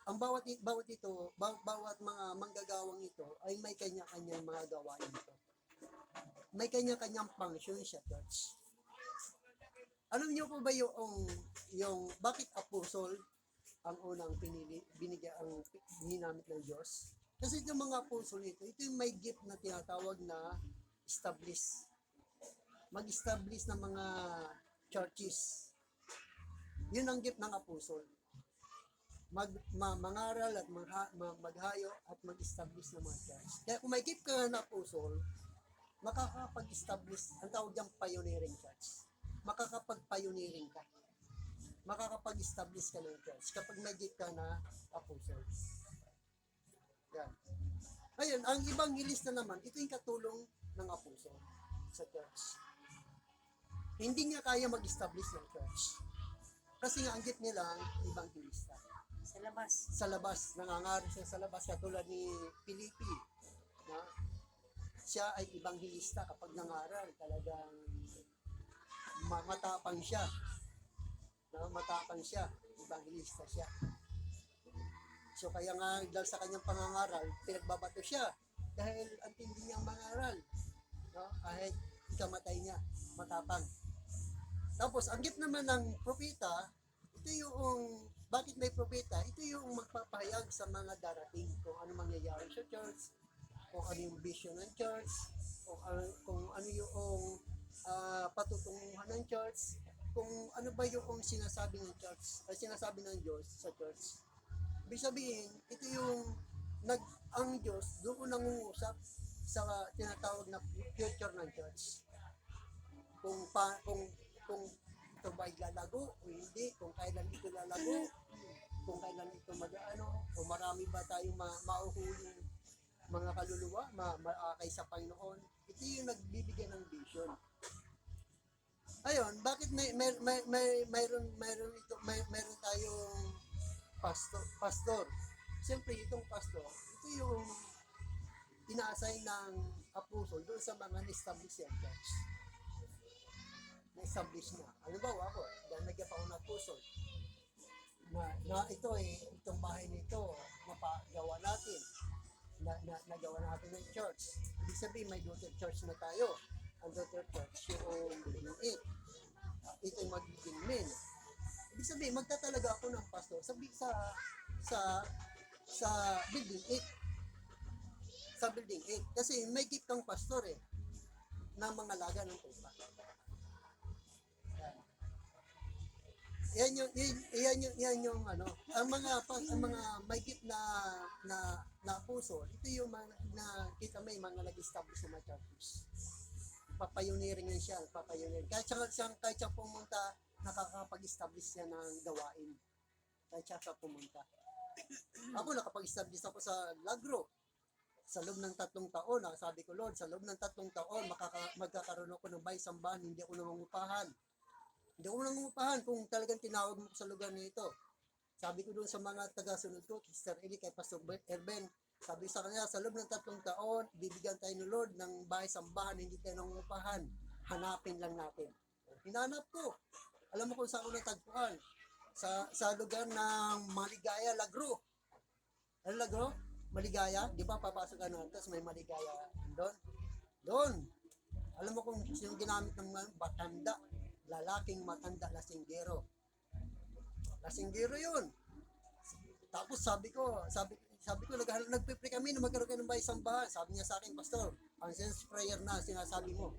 ang bawat mga manggagawang ito ay may kanya-kanyang mga gawain ito. May kanya-kanyang function sa church. Alam niyo po ba yung bakit apostle ang unang ginamit ng Diyos? Kasi yung mga apostle ito yung may gift na tinatawag na establish. Mag-establish ng mga churches. Yun ang gift ng apostle. Mangaral at maghayo at mag-establish ng mga church. Kaya kung may gift ka na apostle, makakapag-establish, ang tawag diyang pioneering church. Makakapag-pioneering ka. Makakapag-establish ka ng church kapag may gift ka na apostle. Yan. Ayun, ang ibang ilista naman, ito yung katulong ng apostle sa church. Hindi niya kaya mag-establish ng church. Kasi nga ang gift nila, ibang ilista. Sa labas. Sa labas, nangangaral siya sa labas, katulad ni Filipi. Na, siya ay ibanghilista kapag nangaral, talagang matapang siya. Matapang siya, ibanghilista siya. So kaya nga, dahil sa kanyang pangangaral, pinagbabato siya. Dahil ang tindi niyang mangaral. No? Kahit ikamatay niya, matapang. Tapos, ang gift naman ng propeta, ito yung, bakit may propeta? Ito yung magpapahayag sa mga darating, kung ano mangyayari sa church, kung ano yung vision ng church, kung ano yung patutunguhan ng church, kung ano ba yung sinasabi ng church, sinasabi ng Diyos sa church. Ibig sabihin, ito yung ang Diyos doon nangungusap sa tinatawag na future ng church. Kung ito ba lalago o hindi, kung kailan ito lalago, kung kailan ito kung marami ba tayong mauhuling mga kaluluwa, maakay sa Panginoon. Ito yung nagbibigay ng vision. Ayun, bakit mayroon tayong pastor. Siyempre, itong pastor, ito yung ina-assign ng apostle doon sa mga na-establish yung church. Na-establish na. Halimbawa ako, dahil nagyan pa ako ng apostle, na ito itong bahay nito, napagawa natin, nagawa natin ng church. Ibig sabihin, may daughter church na tayo. Ang daughter church, yung building 8. Ito yung magiging main. Ibig sabihin, magtatalaga ako ng pastor sa building 8. Sa building 8. Kasi may gift kang pastor ng mga laga ng tupa. Yan yung ang mga may gift na puso, ito yung mga kita may mga nag-establish na churches. Papayunirin yan siya, papayunirin. Kahit siya pumunta, nakakapag-establish siya ng gawain. Kahit siya pumunta. Ako nakapag-establish ako sa Lagro. Sa loob ng 3 taon, sabi ko, Lord, sa loob ng 3 taon, magkakaroon ako ng bahay sambahan, hindi ako nangungupahan. Hindi ako nangungupahan kung talagang tinawag mo sa lugar nito. Sabi ko doon sa mga taga-sunod ko, Sister Eli, kay Pastor Erben, sabi sa kanya, sa loob ng 3 taon, bibigyan tayo ni Lord ng bahay sambahan, hindi tayo nangungupahan. Hanapin lang natin. Hinanap ko. Alam mo kung saan ko natagpuan? Sa lugar ng Maligaya, Lagro. Ano Lagro? Maligaya? Di ba papasok ka na, tapos may Maligaya doon? Doon. Alam mo kung sino ginamit ng batanda? Lalaking matanda, lasinggero. Lasinggero yun. Tapos sabi ko, nagpipre kami na magkaroon kayo ng bahay sambahan. Sabi niya sa akin, Pastor, answers prayer na, sinasabi mo.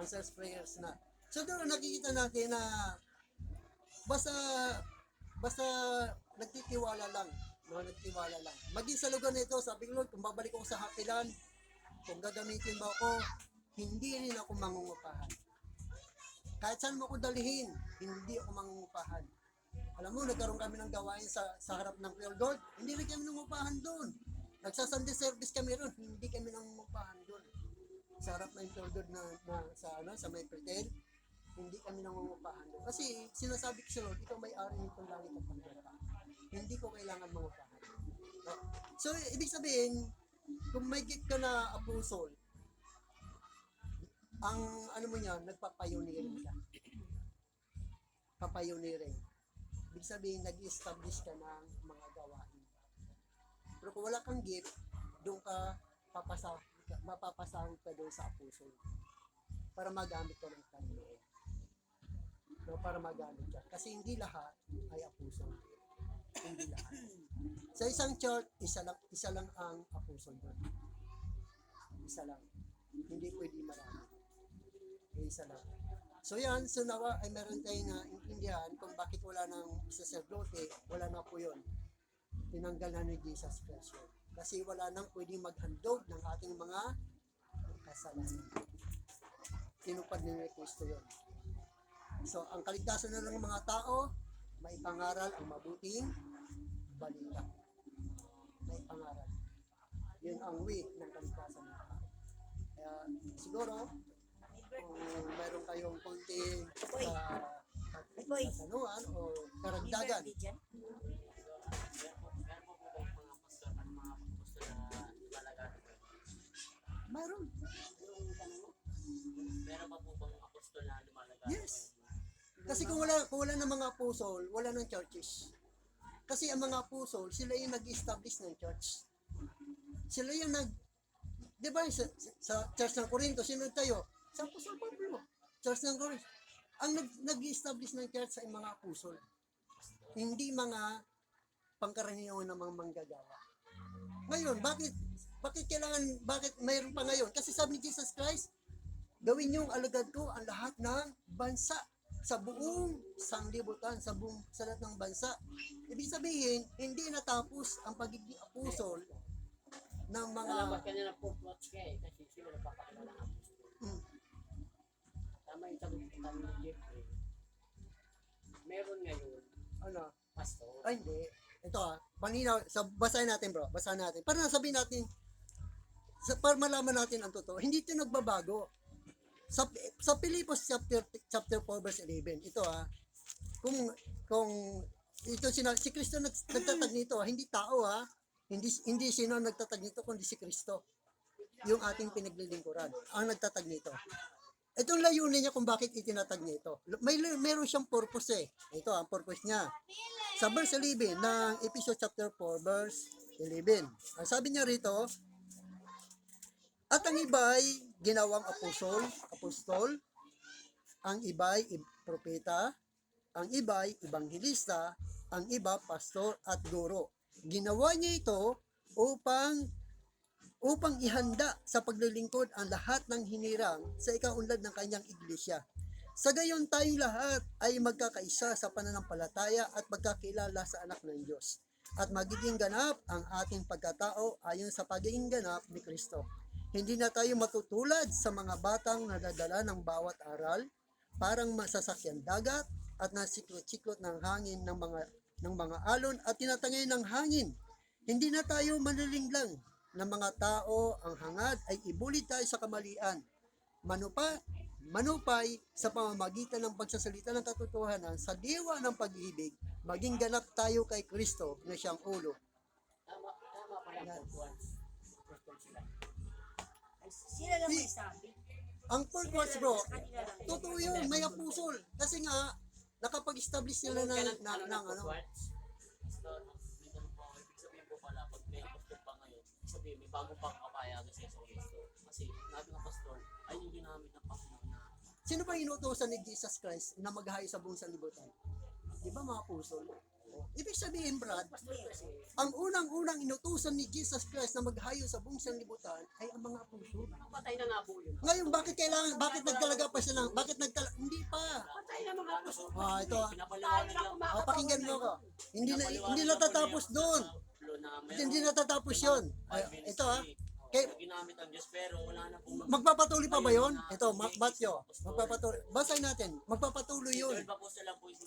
Answers prayers na. So doon nakikita natin na basta nagtitiwala lang. Nagtiwala lang. Maging sa lugar nito, sabi ko, Lord, kung babalik ako sa Hapilan, kung gagamitin ba ako, hindi rin ako mangungupahan. Kahit saan mo ako dalihin, hindi ako mangungupahan. Alam mo, nagkaroon kami ng gawain sa harap ng Pure Gold, hindi rin kami nangungupahan doon. Nagsa-Sunday service kami ron, hindi kami nangungupahan doon. Sa harap ng Pure Gold sa may Pretel, hindi kami nangungupahan doon. Kasi sinasabi ko sa Lord, ikaw may-ari nitong langit at lupa. Hindi ko kailangan mangupahan. No? So, ibig sabihin, kung may gift ka na apostle, ang ano mo niyan, nagpapayunirin ka. Papayunirin. ibig sabihin, nag-establish ka ng mga gawain. Pero kung wala kang gift, doon ka mapapasahod ka doon sa apostol para magamit ka ng Panginoon. No, para magamit ka. Kasi hindi lahat ay apostol. Hindi lahat. Sa isang church, isa lang ang apostol doon. Isa lang. Hindi pwede marami. Isa lang. So yan, so nawa ay meron tayo na intindihan kung bakit wala ng saserdote, wala na po yun. Tinanggal na ni Jesus Christ yun. Kasi wala nang pwedeng maghandog ng ating mga kasalanan. Tinupad ni Kristo yun. So, ang kaligtasan na ng mga tao, may pangaral ang mabuting balita. May pangaral. Yun ang way ng kaligtasan ng tao. Kaya, siguro, kung meron kayong konting katanungan o karagdagan, Birthday dyan. Meron po po bang mga pastor, mga pastor na lumalagaan po? meron. Meron pa po bang apostol na lumalagaan? Yes. Kasi kung wala ng mga apostol, wala ng churches. Kasi ang mga apostol, sila yung nag-establish ng church. Sila yung di ba sa church ng Corinto, sino tayo? Sa Apostol Pablo. Church ng Corinto. Ang nag-establish ng church ay mga apostol. Hindi mga pangkaraniwan ng mga manggagawa. Ngayon, bakit mayroon pa ngayon? Kasi sabi ni Jesus Christ, gawin niyong alagad ko ang lahat ng bansa sa buong sanglibutan, sa lahat ng bansa. Ibig sabihin, hindi natapos ang pagiging apostol ng mga... Nalabas ka nila po watch ka eh, kasi sila nagpapakilala ng apostol. Tama yung sagot ni Jeffrey. Meron ngayon, pastor. Ay, hindi. Ito paninaw, basahin natin bro, basahin natin. Para nasabihin natin, para malaman natin ang totoo, hindi ito nagbabago. Sa Pilipos chapter 4 verse 11, ito kung ito si Kristo nagtatag nito, hindi tao hindi sino nagtatag nito kundi si Kristo. Yung ating pinaglilingkuran ang nagtatag nito. Itong layunin niya kung bakit itinatag niya ito. Meron siyang purpose eh. Ito ang purpose niya. Sa verse 11 ng Ephesians chapter 4 verse 11. Ang sabi niya rito, at ang iba'y ginawang apostol, ang iba'y propeta, ang iba'y ebanghilista, ang iba pastor at guro. Ginawa niya ito upang ihanda sa paglilingkod ang lahat ng hinirang sa ikaunlad ng kanyang iglesia. Sa gayon tayong lahat ay magkakaisa sa pananampalataya at magkakilala sa anak ng Diyos. At magiging ganap ang ating pagkatao ayon sa pagiging ganap ni Kristo. Hindi na tayo matutulad sa mga batang nadadala ng bawat aral, parang masasakyan dagat at nasiklot-siklot ng hangin ng mga alon at tinatangay ng hangin. Hindi na tayo malilinglang ng mga tao, ang hangad ay ibuli tayo sa kamalian. Manupay sa pamamagitan ng pagsasalita ng katotohanan sa diwa ng pag-ibig, maging ganap tayo kay Kristo na siyang ulo. Tama pala po once. Apostol sila. Sila lang may sabi. Ang purpose bro, totoo yun, may apusol. Kasi nga, nakapag-establish nila ng Pastor, may tanong po ako. Ibig sabihin po pala, pag may apostol pa ngayon, ibig sabihin may bago pang kapayagan sa Yeso Cristo. Kasi nabi ng pastor, ay yung ginamit ng Panginoon na Sino ba inutusan ni Jesus Christ na maghayo sa buong sanlibutan? Di ba mga apostol? Ibig sabihin, Brad, ang unang-unang inutusan ni Jesus Christ na maghayo sa buong sanlibutan ay ang mga apostol. patay na nga po yun. Ngayon, bakit nagtalaga pa sila? Hindi pa. Patay na mga apostol. Ito Pinapaliwanag lang. pakinggan mo ko. Hindi natatapos doon. Hindi natatapos yun. Ito Ginamit ang Diyos pero wala na pong magpapatuloy pa ba yun? Ito, Matthew. Magpapatuloy. Basahin natin. Magpapatuloy yun. 12 apostol lang po yung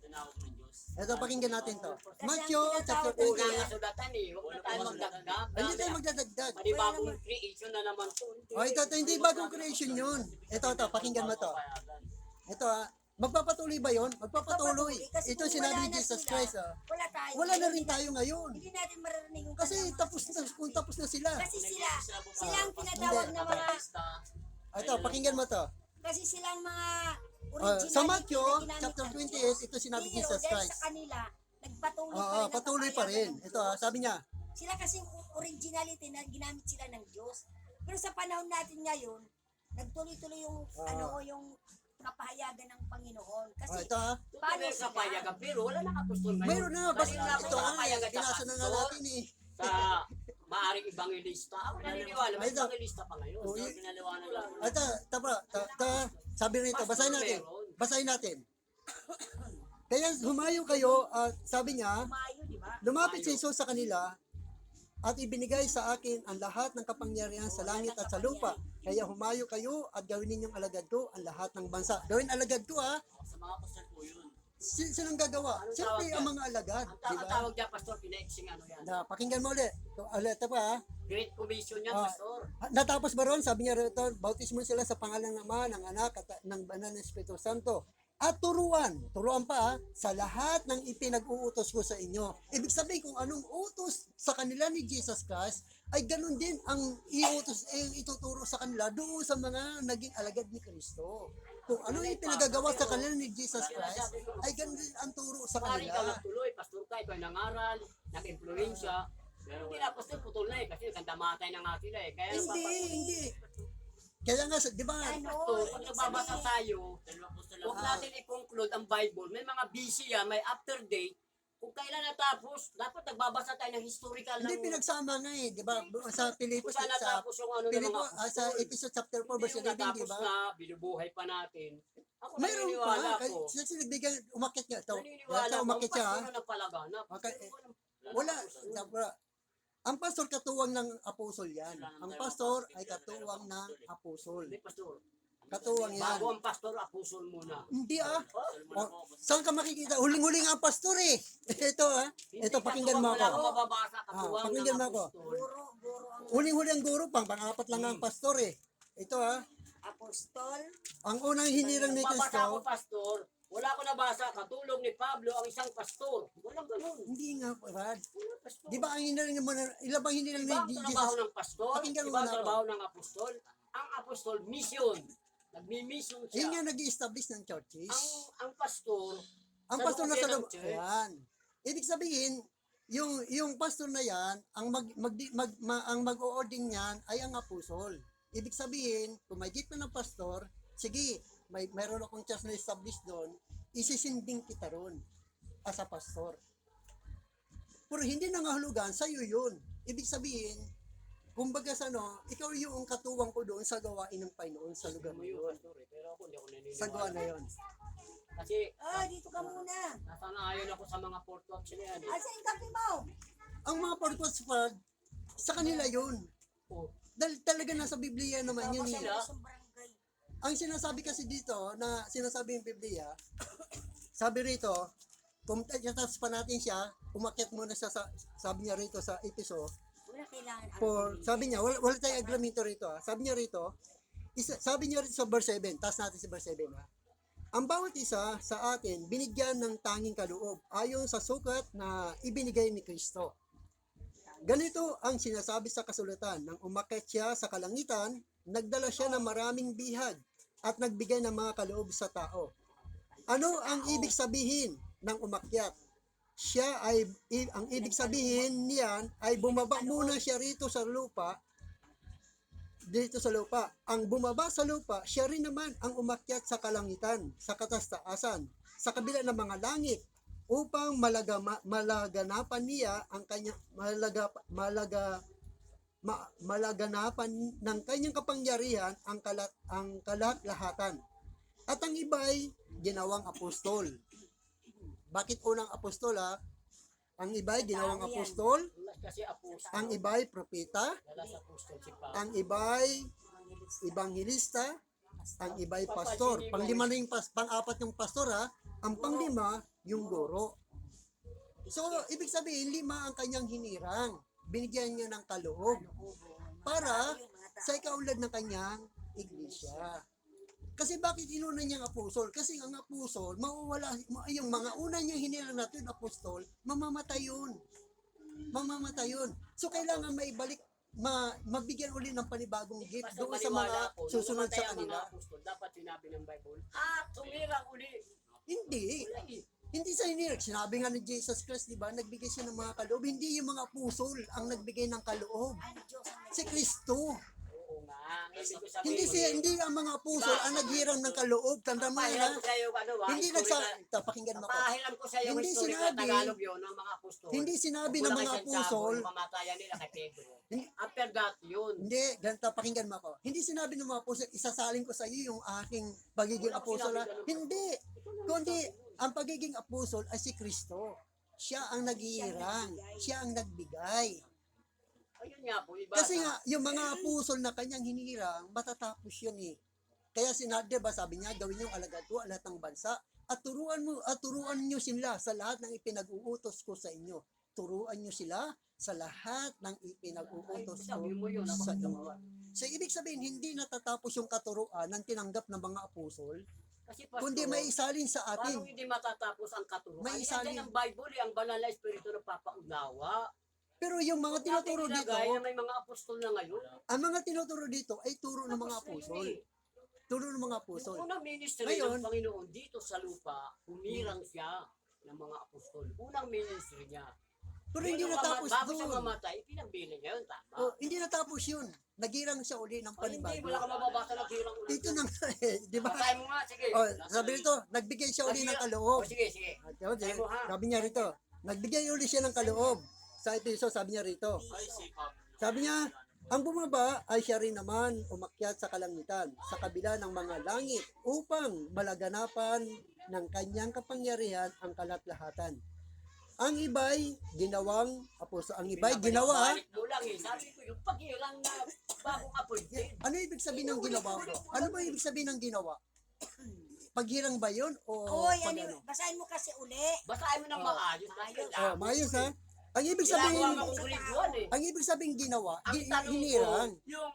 tinawag ng Diyos. Ito, pakinggan natin to. Matthew, chapter Una 4. nga sulatan eh. Huwag na tayo magdagdag. Hindi tayo magdadagdag. Panibagong creation na naman to. Ito, hindi bagong creation yun. Ito, pakinggan mo to. Ito, magpapatuloy ba yun? Magpapatuloy. Kasi Ito kung sinabi wala ni na Jesus sila, Christ. Wala tayo. Wala na rin tayo ngayon. Hindi natin maririnig yung Kasi kanilang mga tapos na sila. Kasi sila ang tinatawag na mga, Ito, pakinggan mo to. kasi silang mga Sa Matthew, chapter 28, ito sinabi ni Jesus Pero dahil Christ. sa kanila, nagpatuloy Oo, pa rin ang patuloy pa rin. kapayagan ng Ito, Diyos. sabi niya, Sila kasing originality na ginamit sila ng Diyos. Pero sa panahon natin ngayon, nagtuloy-tuloy yung yung kapahayagan ng Panginoon. Kasi ito paano Tutuloy sa sila? payagan, pero wala nang apostol ngayon. mayroon na, basta Kanina ako ito sa payagan sa binasa na nga pastor, natin eh. sa maaring evangelista. Ako naniniwala, may Ito. evangelista pa ngayon. Oo, So, y- pinaliwanag lang. Ito, sabi rito, basahin natin. Basahin natin. Kaya humayo kayo, at sabi niya, Mayo, di ba? lumapit si Jesus sa kanila at ibinigay sa akin ang lahat ng kapangyarihan sa langit at sa lupa. Kaya humayo kayo at gawin ninyong alagad ko ang lahat ng bansa. Gawin alagad ko ha. Sa mga apostol po yun. Sinong gagawa? Anong Siyempre tawag ang yan? mga alagad. Ang Di ba? tawag dyan, pastor, pinaixing ano yan. Na, pakinggan mo ulit. Ulit pa ha. Great Commission yan, Ah, pastor. Natapos ba ron? Sabi niya rito, bautismo sila sa pangalan ng Ama, ng Anak, at ng Banal na Espiritu Santo. At turuan pa ha, sa lahat ng ipinag-uutos ko sa inyo. Ibig sabihin kung anong utos sa kanila ni Jesus Christ, ay ganun din ang ituturo sa kanila doon sa mga naging alagad ni Kristo. Kung anong ipinagagawa sa kanila ni Jesus Christ, ay ganun din ang turo sa Pari ka kanila. magtuloy, pastor ka, ikaw ay nangaral, nag-influensya. Pero hindi na, pastor, putol na eh, kasi kandamatay na nga sila eh. Kaya Hindi. Kaya nga, di ba, Pastor, pag nagbabasa tayo, huwag natin i-conclude ang Bible. May mga busy yan, may after date. Kung kailan natapos, dapat nagbabasa tayo ng historical hindi ng... pinagsama nga eh, di ba? Sa Pilipos, Kung saan natapos yung ano ng Pilipos, mga apostol. sa episode chapter 4, Hindi verse yung 11, di natapos ba? na, binubuhay pa natin. Ako Mayroon naniniwala pa. ko. Kasi nagbigay, umakit nga ito. Naniniwala ko, ang Umakit siya, pastor ha? na nagpalaganap. Okay. Wala. Ang pastor katuwang ng apostol yan. Ang pastor ay katuwang ng apostol. Hindi, pastor. Katuwang yan. Bago ang pastor, apostol muna. Hindi ah. Oh, saan ka makikita? Huling-huling ang pastor eh. Ito ah. Ito, pakinggan mo Wala akong ako. mababasa, katuwang pakinggan ng mo ako. apostol. Guro ang Huling-huli ang guro, pang-apat lang ang pastor eh. Ito ah. apostol. Ang unang hinirang ni Babasa Kristo, ako, pastor. Wala ko nabasa, katulong ni Pablo ang isang pastor. Walang ganun. hindi nga, Brad. Wala, pastor. Di ba ang hinirang mo na, ilan bang hinirang Iba ang ni trabaho Jesus? ng pastor, Pakinggan mo iba ang na ako. trabaho ng apostol. Ang apostol, mission. Nagmi-mission Yun siya. nga nag-establish ng churches. Ang pastor, Ang pastor na sa loob loob, ng church. yan. Ibig sabihin, yung pastor na yan, ang mag-o-ording niyan ay ang apostol. Ibig sabihin, kung may gitna ng pastor, sige, mayroon akong church na establish doon, isisinding kita ron as a pastor. Pero hindi nangahulugan, sa'yo yun. Ibig sabihin, kumbaga sa ikaw yung katuwang ko doon sa gawain ng Panginoon sa lugar mo Mo yun, yun. pastor, eh. Pero ako hindi ako naniniwala. Sa gawa na yun. Kasi, Dito ka muna. nasanayon ako sa mga port watch na yan. Eh. Asa yung kape mo? Ang mga purpose part, sa kanila yun. Oh, Dahil talaga nasa Biblia naman yun. Tapos Eh. sila, Sa barangay. Ang sinasabi kasi dito, na sinasabi yung Biblia, sabi rito, kung tatas pa natin siya, umakyat muna siya sa, sabi niya rito sa episode, Wala kailangan. sabi niya, wala tayong agreemento rito. Sabi niya rito, sabi niya rito sa verse 7, taas natin si verse 7. Ang bawat isa sa atin, binigyan ng tanging kaloob, ayon sa sukat na ibinigay ni Kristo. Ganito ang sinasabi sa kasulatan, nang umakyat siya sa kalangitan, nagdala siya ng maraming bihag at nagbigay ng mga kaloob sa tao. Ano ang ibig sabihin ng umakyat? Ang ibig sabihin niyan ay bumaba muna siya dito sa lupa. Ang bumaba sa lupa, siya rin naman ang umakyat sa kalangitan, sa katastaasan, sa kabila ng mga langit, upang malaganapan niya ang kanyang malaganapan ng kanyang kapangyarihan ang kalat-lahatan. At ang iba'y ginawang apostol. Bakit unang apostol ha? Ang iba'y ginawang apostol, kasi apostol, ang iba'y propeta, dala sa apostol si Pablo. ang iba'y ebanghilista, ang iba'y pastor. Panglima na yung pang-apat yung pastor ha, ang panglima yung guro. So, ibig sabihin, 5 ang kanyang hinirang. Binigyan niya ng kaloob para sa ikaulad ng kanyang iglesia. Kasi bakit inunan niyang apostol? Kasi ang apostol, mawawala, yung mga una niyang hinirang natin apostol, mamamatay yun. Mamamatay yun. So, kailangan maibalik, mabigyan uli ng panibagong gift Pastor, doon sa mga maniwala ako, nung susunod namatay sa ang kanila. mga apostol, dapat sinabi ng Bible, at tumira uli. Hindi. Wala eh. Hindi sa inirek. Sinabi nga ni Jesus Christ, di ba? Nagbigay siya ng mga kaloob. Hindi yung mga apostol ang nagbigay ng kaloob. Ang Diyos ang Si Kristo. Oo nga. Ang ibig ko sabihin, Hindi ang mga apostol ang naghiram ng kaloob. Tanda mo yan, papahiram ha? ko sa iyo, ano ba? Hindi pakinggan mo ako. Papahiram ko sa iyo, Hindi historical sinabi- Tagalog yun, ng mga apostol. Hindi sinabi ng Kulang mga kay Santiago, apostol. yung kamatayan nila kay Pedro. Hindi- After that, yun. Hindi, ganito, pakinggan mo ako. Hindi sinabi ng mga apostol, isasalin ko sa iyo yung aking pagiging Wala ko apostol. sinabi Ha? ganun. Hindi. Kundi, ang pagiging apostol ay si Kristo. Siya ang naghihirang. Siya ang nagbigay. Ayun nga po, iba. Kasi nga, yung mga apostol na kanyang hinirang, matatapos yun eh. Kaya sinabi, ba, sabi niya, gawin yung alagad ko, lahat ng bansa, at turuan niyo sila sa lahat ng ipinag-uutos ko sa inyo. Turuan niyo sila sa lahat ng ipinag-uutos ko Sabi mo yun, sa inyo. napakagawa. So, ibig sabihin, hindi natatapos yung katuruan ng tinanggap ng mga apostol, Kasi pastor, kundi may isalin sa paano atin. hindi matatapos ang katuruan? May May isalin. ang Bible, ang banal na espiritu na papaunawa. Pero yung mga tinuturo Natin dito, ilagay na may mga apostol na ngayon. ang mga tinuturo dito ay turo ng mga Tapos na yun apostol. eh. Turo ng mga apostol. Yung unang ministry Ngayon- ng Panginoon dito sa lupa, humirang siya ng mga apostol. Unang ministry niya. Pero hindi Bago natapos bago siya doon. mamatay, pinagbilan niya yun, tama. Oh, hindi natapos yun. Nagirang siya uli ng O hindi, panibago. wala ka mababasa ng hirang ulit. Dito na nga eh, di ba? Basahin mo nga, sige. Oh, sabi rito, nagbigay siya uli ng kaloob. O sige, sige. At yun, Basahin mo, ha? sabi niya rito, nagbigay uli siya ng kaloob. Sa Efeso, sabi niya rito. Sabi niya, ang bumaba ay siya rin naman umakyat sa kalangitan, sa kabila ng mga langit, upang malaganapan ng kanyang kapangyarihan ang kalatlahatan. Ang iba'y ginawang apostol. Ang iba'y ginawa. Balik mo lang eh. Sabi ko, yung paghirang na bagong appointed. Ano ibig sabihin ng ginawa ko? Ano ba ibig sabihin ng ginawa? Paghirang ba yun? O Oy, pag ano, ano? basahin mo kasi uli. Basahin mo ng maayos. Oh, maayos ha? Ang ibig sabihin, Ginagawa mo kung guliguan eh. ang ibig sabihin ginawa, Ang tanong ko, hinirang. yung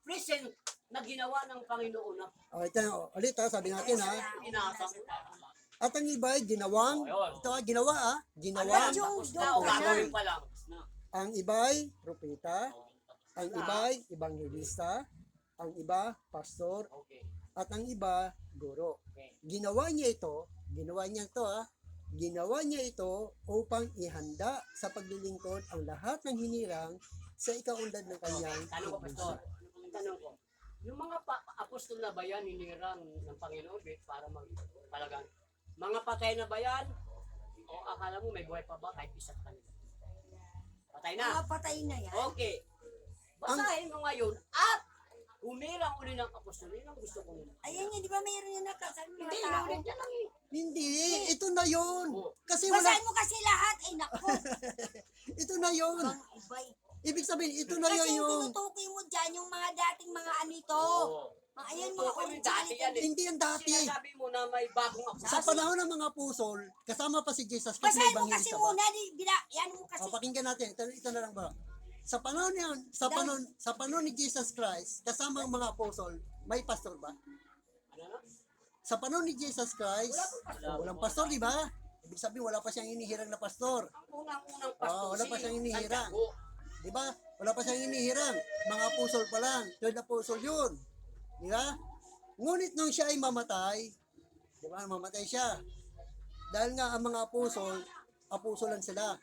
present na ginawa ng Panginoon na Oh, ito, ulit ha, sabi natin ha. pinasa mo. At ang iba ay ginawang, ito ha, ginawa ha, ginawang, Alam, tapos na, o gagawin pa lang. ang iba ay propeta, ang iba ay ebangelista, ang iba pastor, Okay. at ang iba guro. Okay. Ginawa niya ito ha, ginawa niya ito upang ihanda sa paglilingkod ang lahat ng hinirang sa ikaunlad ng kanyang Tanong ko, Pastor. pagbunsod. Tanong ko. Yung mga apostol na ba yan, hinirang ng Panginoon para talagang mga patay na ba yan? O akala mo may buhay pa ba kahit isa sa kanila? Patay na. Mga patay na yan. Okay. Basahin mo ngayon at humirang uli ng apostol. Yun ang gusto ko. Ayan yan, di ba mayroon yan nakasabi mga Hindi, tao? inulit niya lang eh. Hindi, ito na yon. Oh. Kasi wala, Basahin mo kasi lahat. Ay, naku. ito na yon. Ang ibay. Ibig sabihin, ito na Kasi yon yung yung, tinutukoy mo dyan, yung mga dating mga anito. Oo. Mga ayan, mga Tutukoy mo yung dati yan eh. hindi yan dati. Sinasabi mo na may bagong apostol. Sa panahon ng mga apostol, kasama pa si Jesus Christ, may Basahin mo kasi ebangelista ba? muna, yan mo kasi. O, pakinggan natin, ito na lang ba? Sa panahon niyan, sa panahon ni Jesus Christ, kasama ang mga apostol, may pastor ba? Ano na? Sa panahon ni Jesus Christ, walang pastor, di ba? Ibig sabihin, wala pa siyang inihirang na pastor. Ang unang-unang pastor. Wala pa siyang inihirang. Santiago. Di ba? Wala pa siyang inihirang. Mga apostol pa lang. Third apostle yun. Di ba? Ngunit nung siya ay mamatay, di ba? Mamatay siya. Dahil nga ang mga apostol, apostolan sila.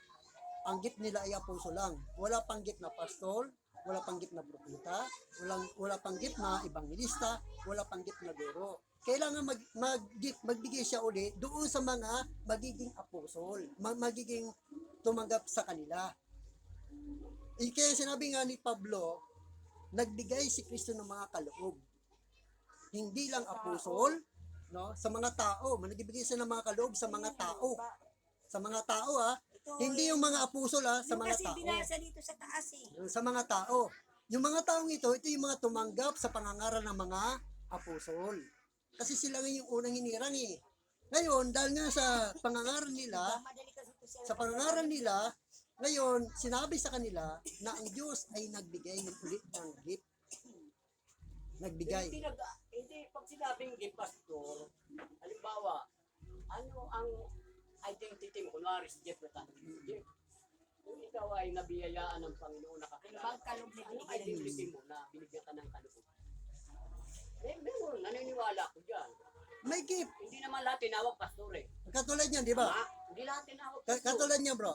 Ang gift nila ay apostol lang. Wala pang gift na pastor, wala pang gift na propeta, wala pang gift na evangelista, wala pang gift na guro. Kailangan magbigay siya uli doon sa mga magiging apostol, magiging tumanggap sa kanila. Kaya sinabi nga ni Pablo, nagbigay si Kristo ng mga kaloob. Hindi lang apostol, no, sa mga tao, nagbigay siya ng mga kaloob sa mga tao. Sa mga tao hindi yung mga apostol sa Yung mga kasi tao. binasa dito sa taas eh. Sa mga tao. Yung mga taong ito yung mga tumanggap sa pangangaral ng mga apostol. Kasi sila nga yung unang hinirang eh. Ngayon, dahil nga sa pangangaral nila, Madali kasi ito siya. sa pangangaral nila, ngayon, sinabi sa kanila na ang Diyos ay nagbigay ng ulit ng gift. Nagbigay. Hindi, pag sinabing gift pastor, halimbawa, ano ang identity mo? Kunwari si Jeff na Jeff, kung ikaw ay nabiyayaan ng Panginoon, nakakilala Ibang kaloob na ano binigyan identity mo na binigyan ka ng kaloob? Eh, meron, naniniwala naniniwala ako dyan. May gift. Hindi naman lahat tinawag pastor eh. Katulad niyan, di ba? Hindi lahat tinawag Ka- pastor. Katulad niya, bro.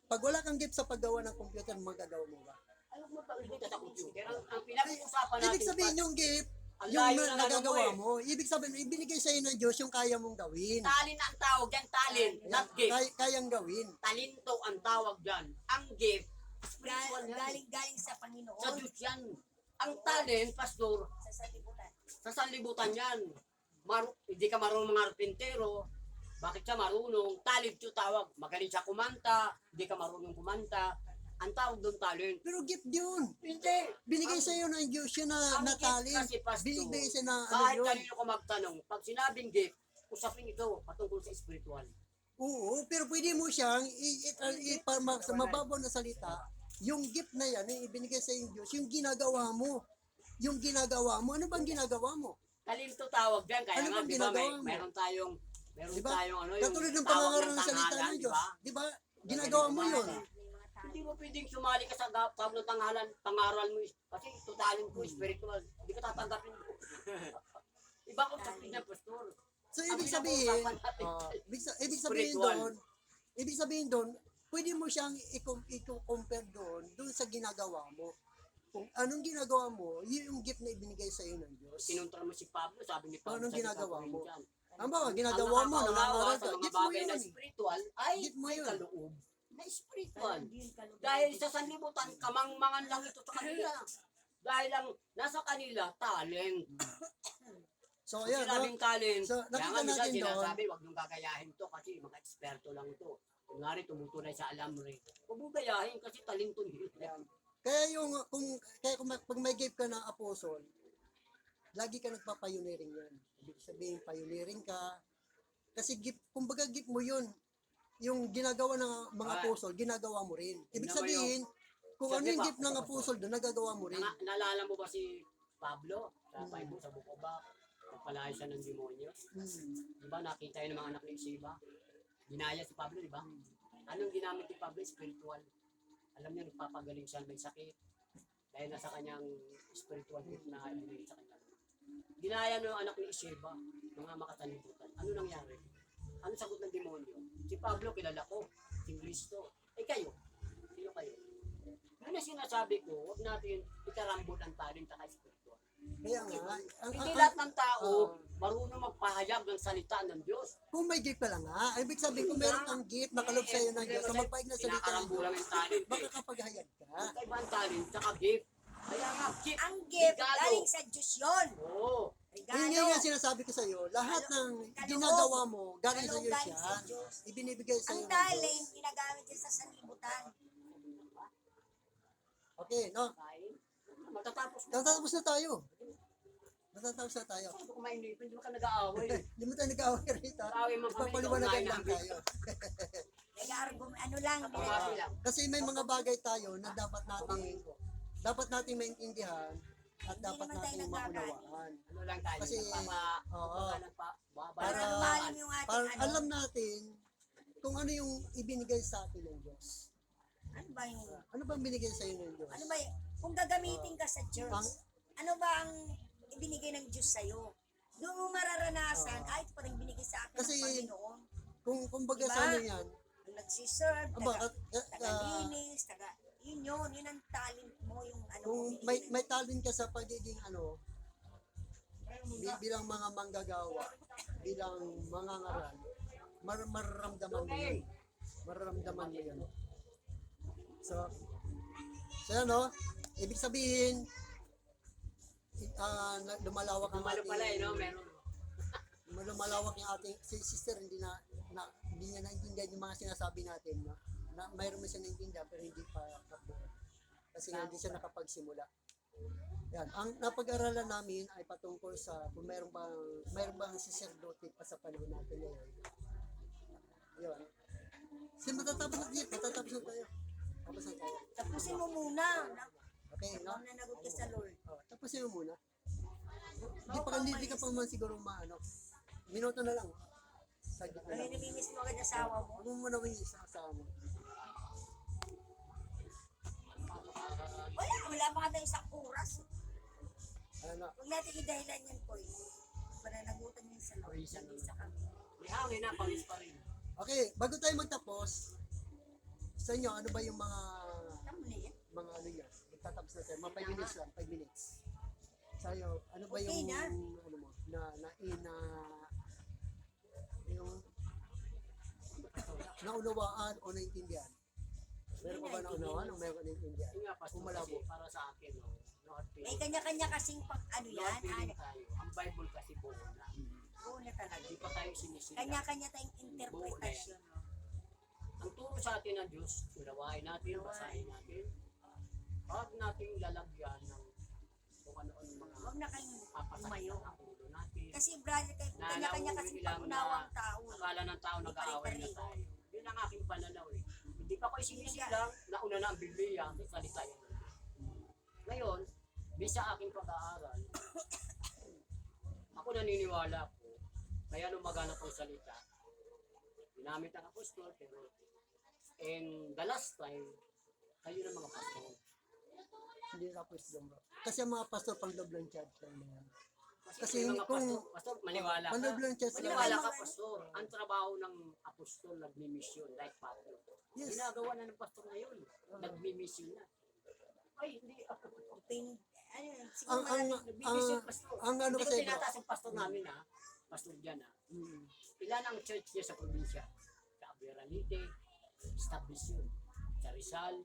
Pag wala kang gift sa paggawa ng computer, magagawa mo ba? Ayaw mo pa ulit sa computer. Ang pinag-uusapan natin. Ibig sabihin yung gift, Ang yung layo ng nagagawa ano mo. Ibig sabihin, ibinigay sa'yo ng Diyos yung kaya mong gawin. Talent ang tawag dyan, talent, not gift. Kayang gawin. Talento ang tawag dyan. Ang gift, spiritual yan. Galing sa Sa Panginoon. Diyos yan. Ang talent, pastor, Sa sanlibutan. sa sanlibutan yan. Hindi ka marunong mga arpintero. Bakit siya marunong? Talent yung tawag. Magaling siya kumanta. Hindi ka marunong kumanta. Ang tawag doon talent. Pero gift yun. Hindi. Binigay sa'yo ng Diyos yun na, Ang na gift talent. kasi, pastor, Binigay sa'yo na ano kahit yun. kanino ko magtanong, pag sinabing gift, usapin ito patungkol sa spiritual. Oo, pero pwede mo siyang sa mababaw na salita, yung gift na yan, yung ibinigay sa yung Diyos, yung ginagawa mo. Yung ginagawa mo. Ano bang ginagawa mo? Talento tawag dyan. Kaya Ano nga, bang di ba, ginagawa mo? meron tayong Diba? ano, Katulad ng tawag pangangaral ng salita tanghalan, ng di Diyos. ba? Di ba? Ginagawa mo yun. Hindi mo pwedeng sumali ka sa tawag ng tanghalan, pangaral mo, kasi totalin ko, spiritual. Hindi ka tatanggapin mo. Iba ko sa pastor. So, Ang ibig sabihin, pinag-uusapan natin, ibig sabihin spiritual. doon, ibig sabihin doon, pwede mo siyang i-compare doon sa ginagawa mo. Kung anong ginagawa mo, yun yung gift na ibinigay sa iyo ng Diyos. Kinontra mo si Pablo, sabi ni Pablo Anong sa ginagawa mo? Corinthians, Tama ba? Ginagawa mo, ang nangangaral nakakaunawa ka. sa mga Gift mo bagay yun. na spiritual ay Gift mo may yun. kaloob na spiritual. Dahil sa sanlibutan, kamangmangan lang ito sa kanila. Dahil lang nasa kanila, talent. So, Kung ayan. sinabing talent, So, kaya nakita nga minsan natin doon. sinasabi, huwag niyong gagayahin to kasi mga eksperto lang ito. Kunwari, tumutunay sa alam rin. Huwag mong gayahin kasi talento nila. Kaya yung, pag may gift ka ng apostle, lagi ka nagpa-pioneering yan. Ibig sabihin, pioneering ka. Kasi gift, kumbaga gift mo yun. Yung ginagawa ng mga apostle, ginagawa mo rin. Ibig Tingnan mo sabihin, kung Siya, ano di yung ba? gift ng apostle doon, nagagawa mo rin. Naalala mo ba si Pablo sa Bible, sa Book of Acts? Nagpalaya siya ng demonyo. Di ba nakita yun ng mga anak ni Sheba? Ginaya si Pablo, di ba? Anong ginamit ni Pablo? Spiritual. Alam niya, nagpapagaling siya, may sakit. Dahil nasa kanyang spiritual gift na ibinigay sa kanya. Ginaya ng anak ni Sheba, mga makatanibutan. Ano nangyari? Ano sagot ng demonyo? Si Pablo, kilala ko. Si Cristo. Eh kayo? Sino kayo? Yun na sinasabi ko, huwag natin ikarambot ang talent at spiritual. Kaya nga, Hindi lahat ng tao marunong magpahayag ng salita ng Diyos. kung may gift ka lang nga, ibig sabihin kung meron kang gift na kalob sa iyo ng Diyos, na magpaig na salita ng Kinakarambulan Diyos, ng talent. makakapaghayag ka. Magkaiba ang talent, tsaka gift. Kaya nga, gift. Ang gift, regalo. galing sa Diyos yun. Oo. Yun Regalo. nga sinasabi ko sa iyo, lahat ng Kaloob. ginagawa mo, galing sa Kaloob Diyos galing sa yan. Diyos. Ibinibigay sa Ang iyo ng talent, Diyos. ginagamit yan sa sanlibutan. Okay, no? Kain. Matatapos na. Tatapos na tayo. Matatapos na tayo. Hindi ko mainipin, hindi mo ka nag-aaway. Hindi mo tayo nag-away rito. Nag-aaway man kami, Papaliwanagan ikaw lang kumain tayo. Nag-argument, ano lang, Pamati lang. Kasi may mga bagay tayo na dapat nating maintindihan at Hindi dapat naman tayo nating nagkakaali. maunawaan. Ano lang tayo, Kasi, oo. babala. para Para- lumalim yung ating Para ano. alam natin kung ano yung ibinigay sa atin ng Diyos. Ano ba yung, Ano ba ang binigay sa iyo ng Diyos? ano ba yung, kung gagamitin ka sa church, ano ba ang ibinigay ng Diyos sa'yo? Doon mo mararanasan, ay, ito pa rin binigay sa akin Kasi, ng Panginoon. Kung baga Diba? sa ano yan, Ang nagsiserve, aba, taga-linis, yun ang talent mo, yung ano kung mo binigay ng may talent ka sa pagiging ano, bilang mga manggagawa, bilang mga ngaral, mararamdaman mo yun. Mararamdaman mo yun. So ano, ibig sabihin, lumalawak ang Kumalo pala eh, no? Meron. lumalawak yung ating, si sister hindi hindi niya naintindihan yung mga sinasabi natin, no? Na mayroon mo siya naintindihan pero hindi pa kabuo. Kasi hindi siya nakapagsimula. Yan, ang napag-aralan namin ay patungkol sa kung mayroon bang sacerdote pa sa panahon natin ngayon. Yun. Kasi matatapos na tayo. Tapos na tayo. Tapusin mo muna. Okay, no? Nanagot ka sa Lord. Oh, tapusin mo muna. Hindi ka pa man siguro maano. Minuto na lang. Saglit na Ano lang. yung namimiss mo agad asawa mo? Huwag mo muna may isa kasama mo. Wala pa ka na isang oras. Ano na? Huwag natin idahilan yan po. Abutan niya sa loob. Pawisan Hindi naman. sa kami. May hangin na, pawis pa rin. Okay, bago tayo magtapos, sa inyo, ano ba yung mga Tama na yan. ano yan? Magtatapos na tayo. Mga 5 minutes lang, 5 minutes. Sa'yo, ano ba Okay yung, na. ano mo, yung naunawaan o naintindihan? Meron pa ba naunawaan o meron ka naintindihan? Yun nga, Pastor, Kung malabo. kasi para sa akin, no, no hard May feeling. kanya-kanya kasing ano No hard yan. feeling tayo. Ang Bible kasi buo na. Oo na talaga. Hindi pa tayo sinisila. Kanya-kanya tayong interpretasyon. No? Ang turo sa atin ng Diyos, unawain natin, basahin natin. Huwag nating lalagyan ng kung ano-ano mga Huwag na kayong papasakit umayo. ng ulo natin. Kasi brother, kanya-kanya kasing pag-unawang tao. Akala ng tao Hindi nag-aaway na pare-pareho. tayo. Yun ang aking pananaw eh. Hindi pa ko isinilang, nauna na ang Biblia, ang salita yun. Ngayon, bisa aking pag-aaral, ako naniniwala ko, kaya lumaganap ang salita, ginamit ang apostol, pero and the last time, kayo ng mga pastor. Hindi na po isang bro. Kasi ang mga pastor pang loob ng church lang na yan. Kasi yung mga kung pastor, maniwala ka. pang-loob ng church lang. Maniwala ka, pastor. Ang trabaho ng apostol, nagmi-mission, like Pablo. Yes. Ginagawa na ng pastor ngayon. Nagmi-mission na. Ay, hindi ako. Ano yun, siguro Ang Nagmi-mission, pastor. ang ano Hindi ko kasi bro. tinataas yung pastor namin ha. Pastor dyan ha. Mm. Ilan ang church niya sa probinsya? Sa Aberanite, Establishment, sa Rizal,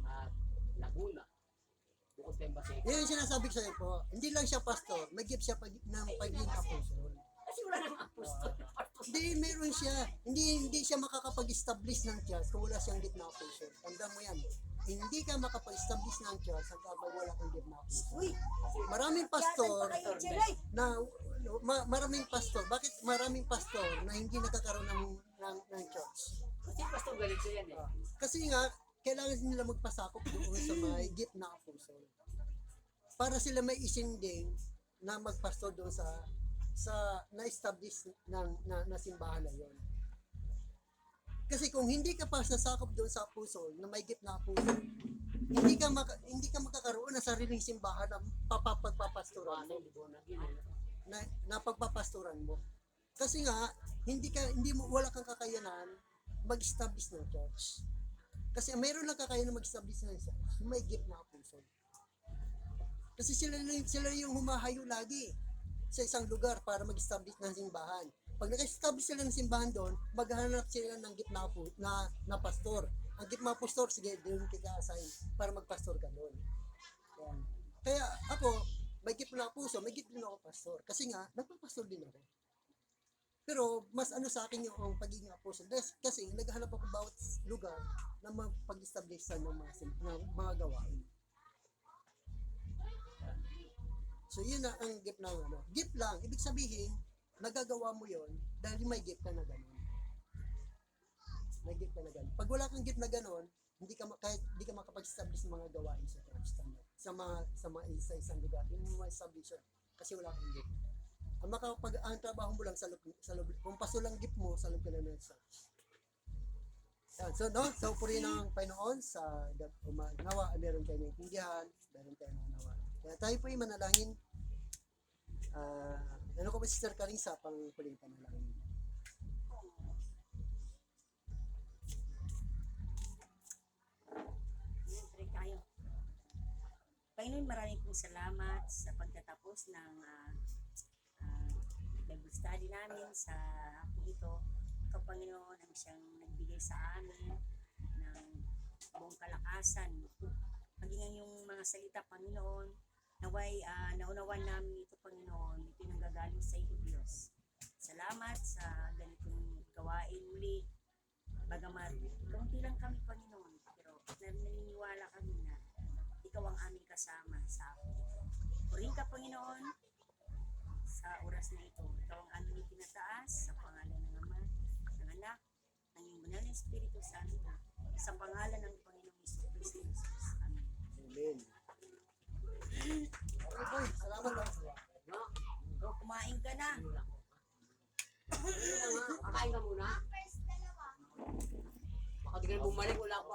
at Laguna. Bukod pa yung Baseco. Yan yung sinasabi ko sa'yo po. Hindi lang siya pastor, may gift siya ng pagiging apostol. Kasi wala nang apostol. Hindi, meron siya. Hindi siya makakapag-establish ng church kung wala siyang gift na apostle. Tandaan mo yan. Hindi ka makapag-establish ng church hanggang wala kang gift na apostle. Uy, Maraming pastor yatan pa kayo dyan ay. na maraming pastor. Bakit maraming pastor na hindi nakakaroon ng church? Kasi pastor ganito yan eh. Kasi nga, kailangan nila magpasakop doon sa may gift na apostle. Para sila may isinding na magpastor doon sa na-establish na simbahan na yon. Kasi kung hindi ka pa sasakop doon sa apostle na may gift na apostle, hindi ka makakaroon ng sariling simbahan na pagpapastoran mo, na pagpapastoran mo. Kasi nga hindi mo wala kang kakayanan mag-establish ng church. Kasi mayroon lang kakayanan mag-establish ng church, may gift na apostle. Kasi sila yung humahayo lagi sa isang lugar para mag-establish ng simbahan. Pag nag-establish sila ng simbahan doon, maghahanap sila ng gift na pastor. Ang gift na pastor, sige, doon kita assign para magpastor ka doon. Yan. Kaya ako, may gift na puso, may gift din ako pastor. Kasi nga, nagpapastor din ako. Pero mas ano sa akin yung pagiging apostle. Kasi naghahanap ako bawat lugar na mapag-establish ng mga gawain. So yun na ang gift ng ano. Gift lang, ibig sabihin, nagagawa mo yon dahil may gift ka na gano'n. May gift ka na gano'n. Pag wala kang gift na gano'n, kahit hindi ka makapag-establish ng mga gawain sa church sa isang lugar. Hindi mo ma-establish yun kasi wala kang gift. Ang trabaho mo lang sa loob. Kung paso lang gift mo, sa loob ka na ng church. Yan. So purihin ng Panginoon sa nawa, meron kayo naintindihan, meron kayo nawa. Kaya tayo po yung manalangin. Ano ko ba Sister Carissa pang huling panalangin? Pray tayo. Panginoon, maraming pong salamat sa pagtatapos ng Bible study namin sa hapon ito. Ikaw, Panginoon, ang siyang nagbigay sa amin ng buong kalakasan. Maging ang yung mga salita, Panginoon, naway naunawan namin ito, Panginoon, ito nanggagaling sa iyo, Diyos. Salamat sa ganitong gawain muli. Bagamat, kaunti lang kami, Panginoon, pero naniniwala kami na ikaw ang aming kasama sa akin. Puring ka, Panginoon, sa oras na ito. Ikaw ang aming itinataas sa pangalan ng Ama, ng Anak, ng iyong banal na Espiritu Santo, sa pangalan ng Panginoong Jesucristo Jesus. Amen. Amen. Okay boy, salamat lang. No? So, kumain ka na. Kakain ka muna. Baka di ka na bumalik, wala akong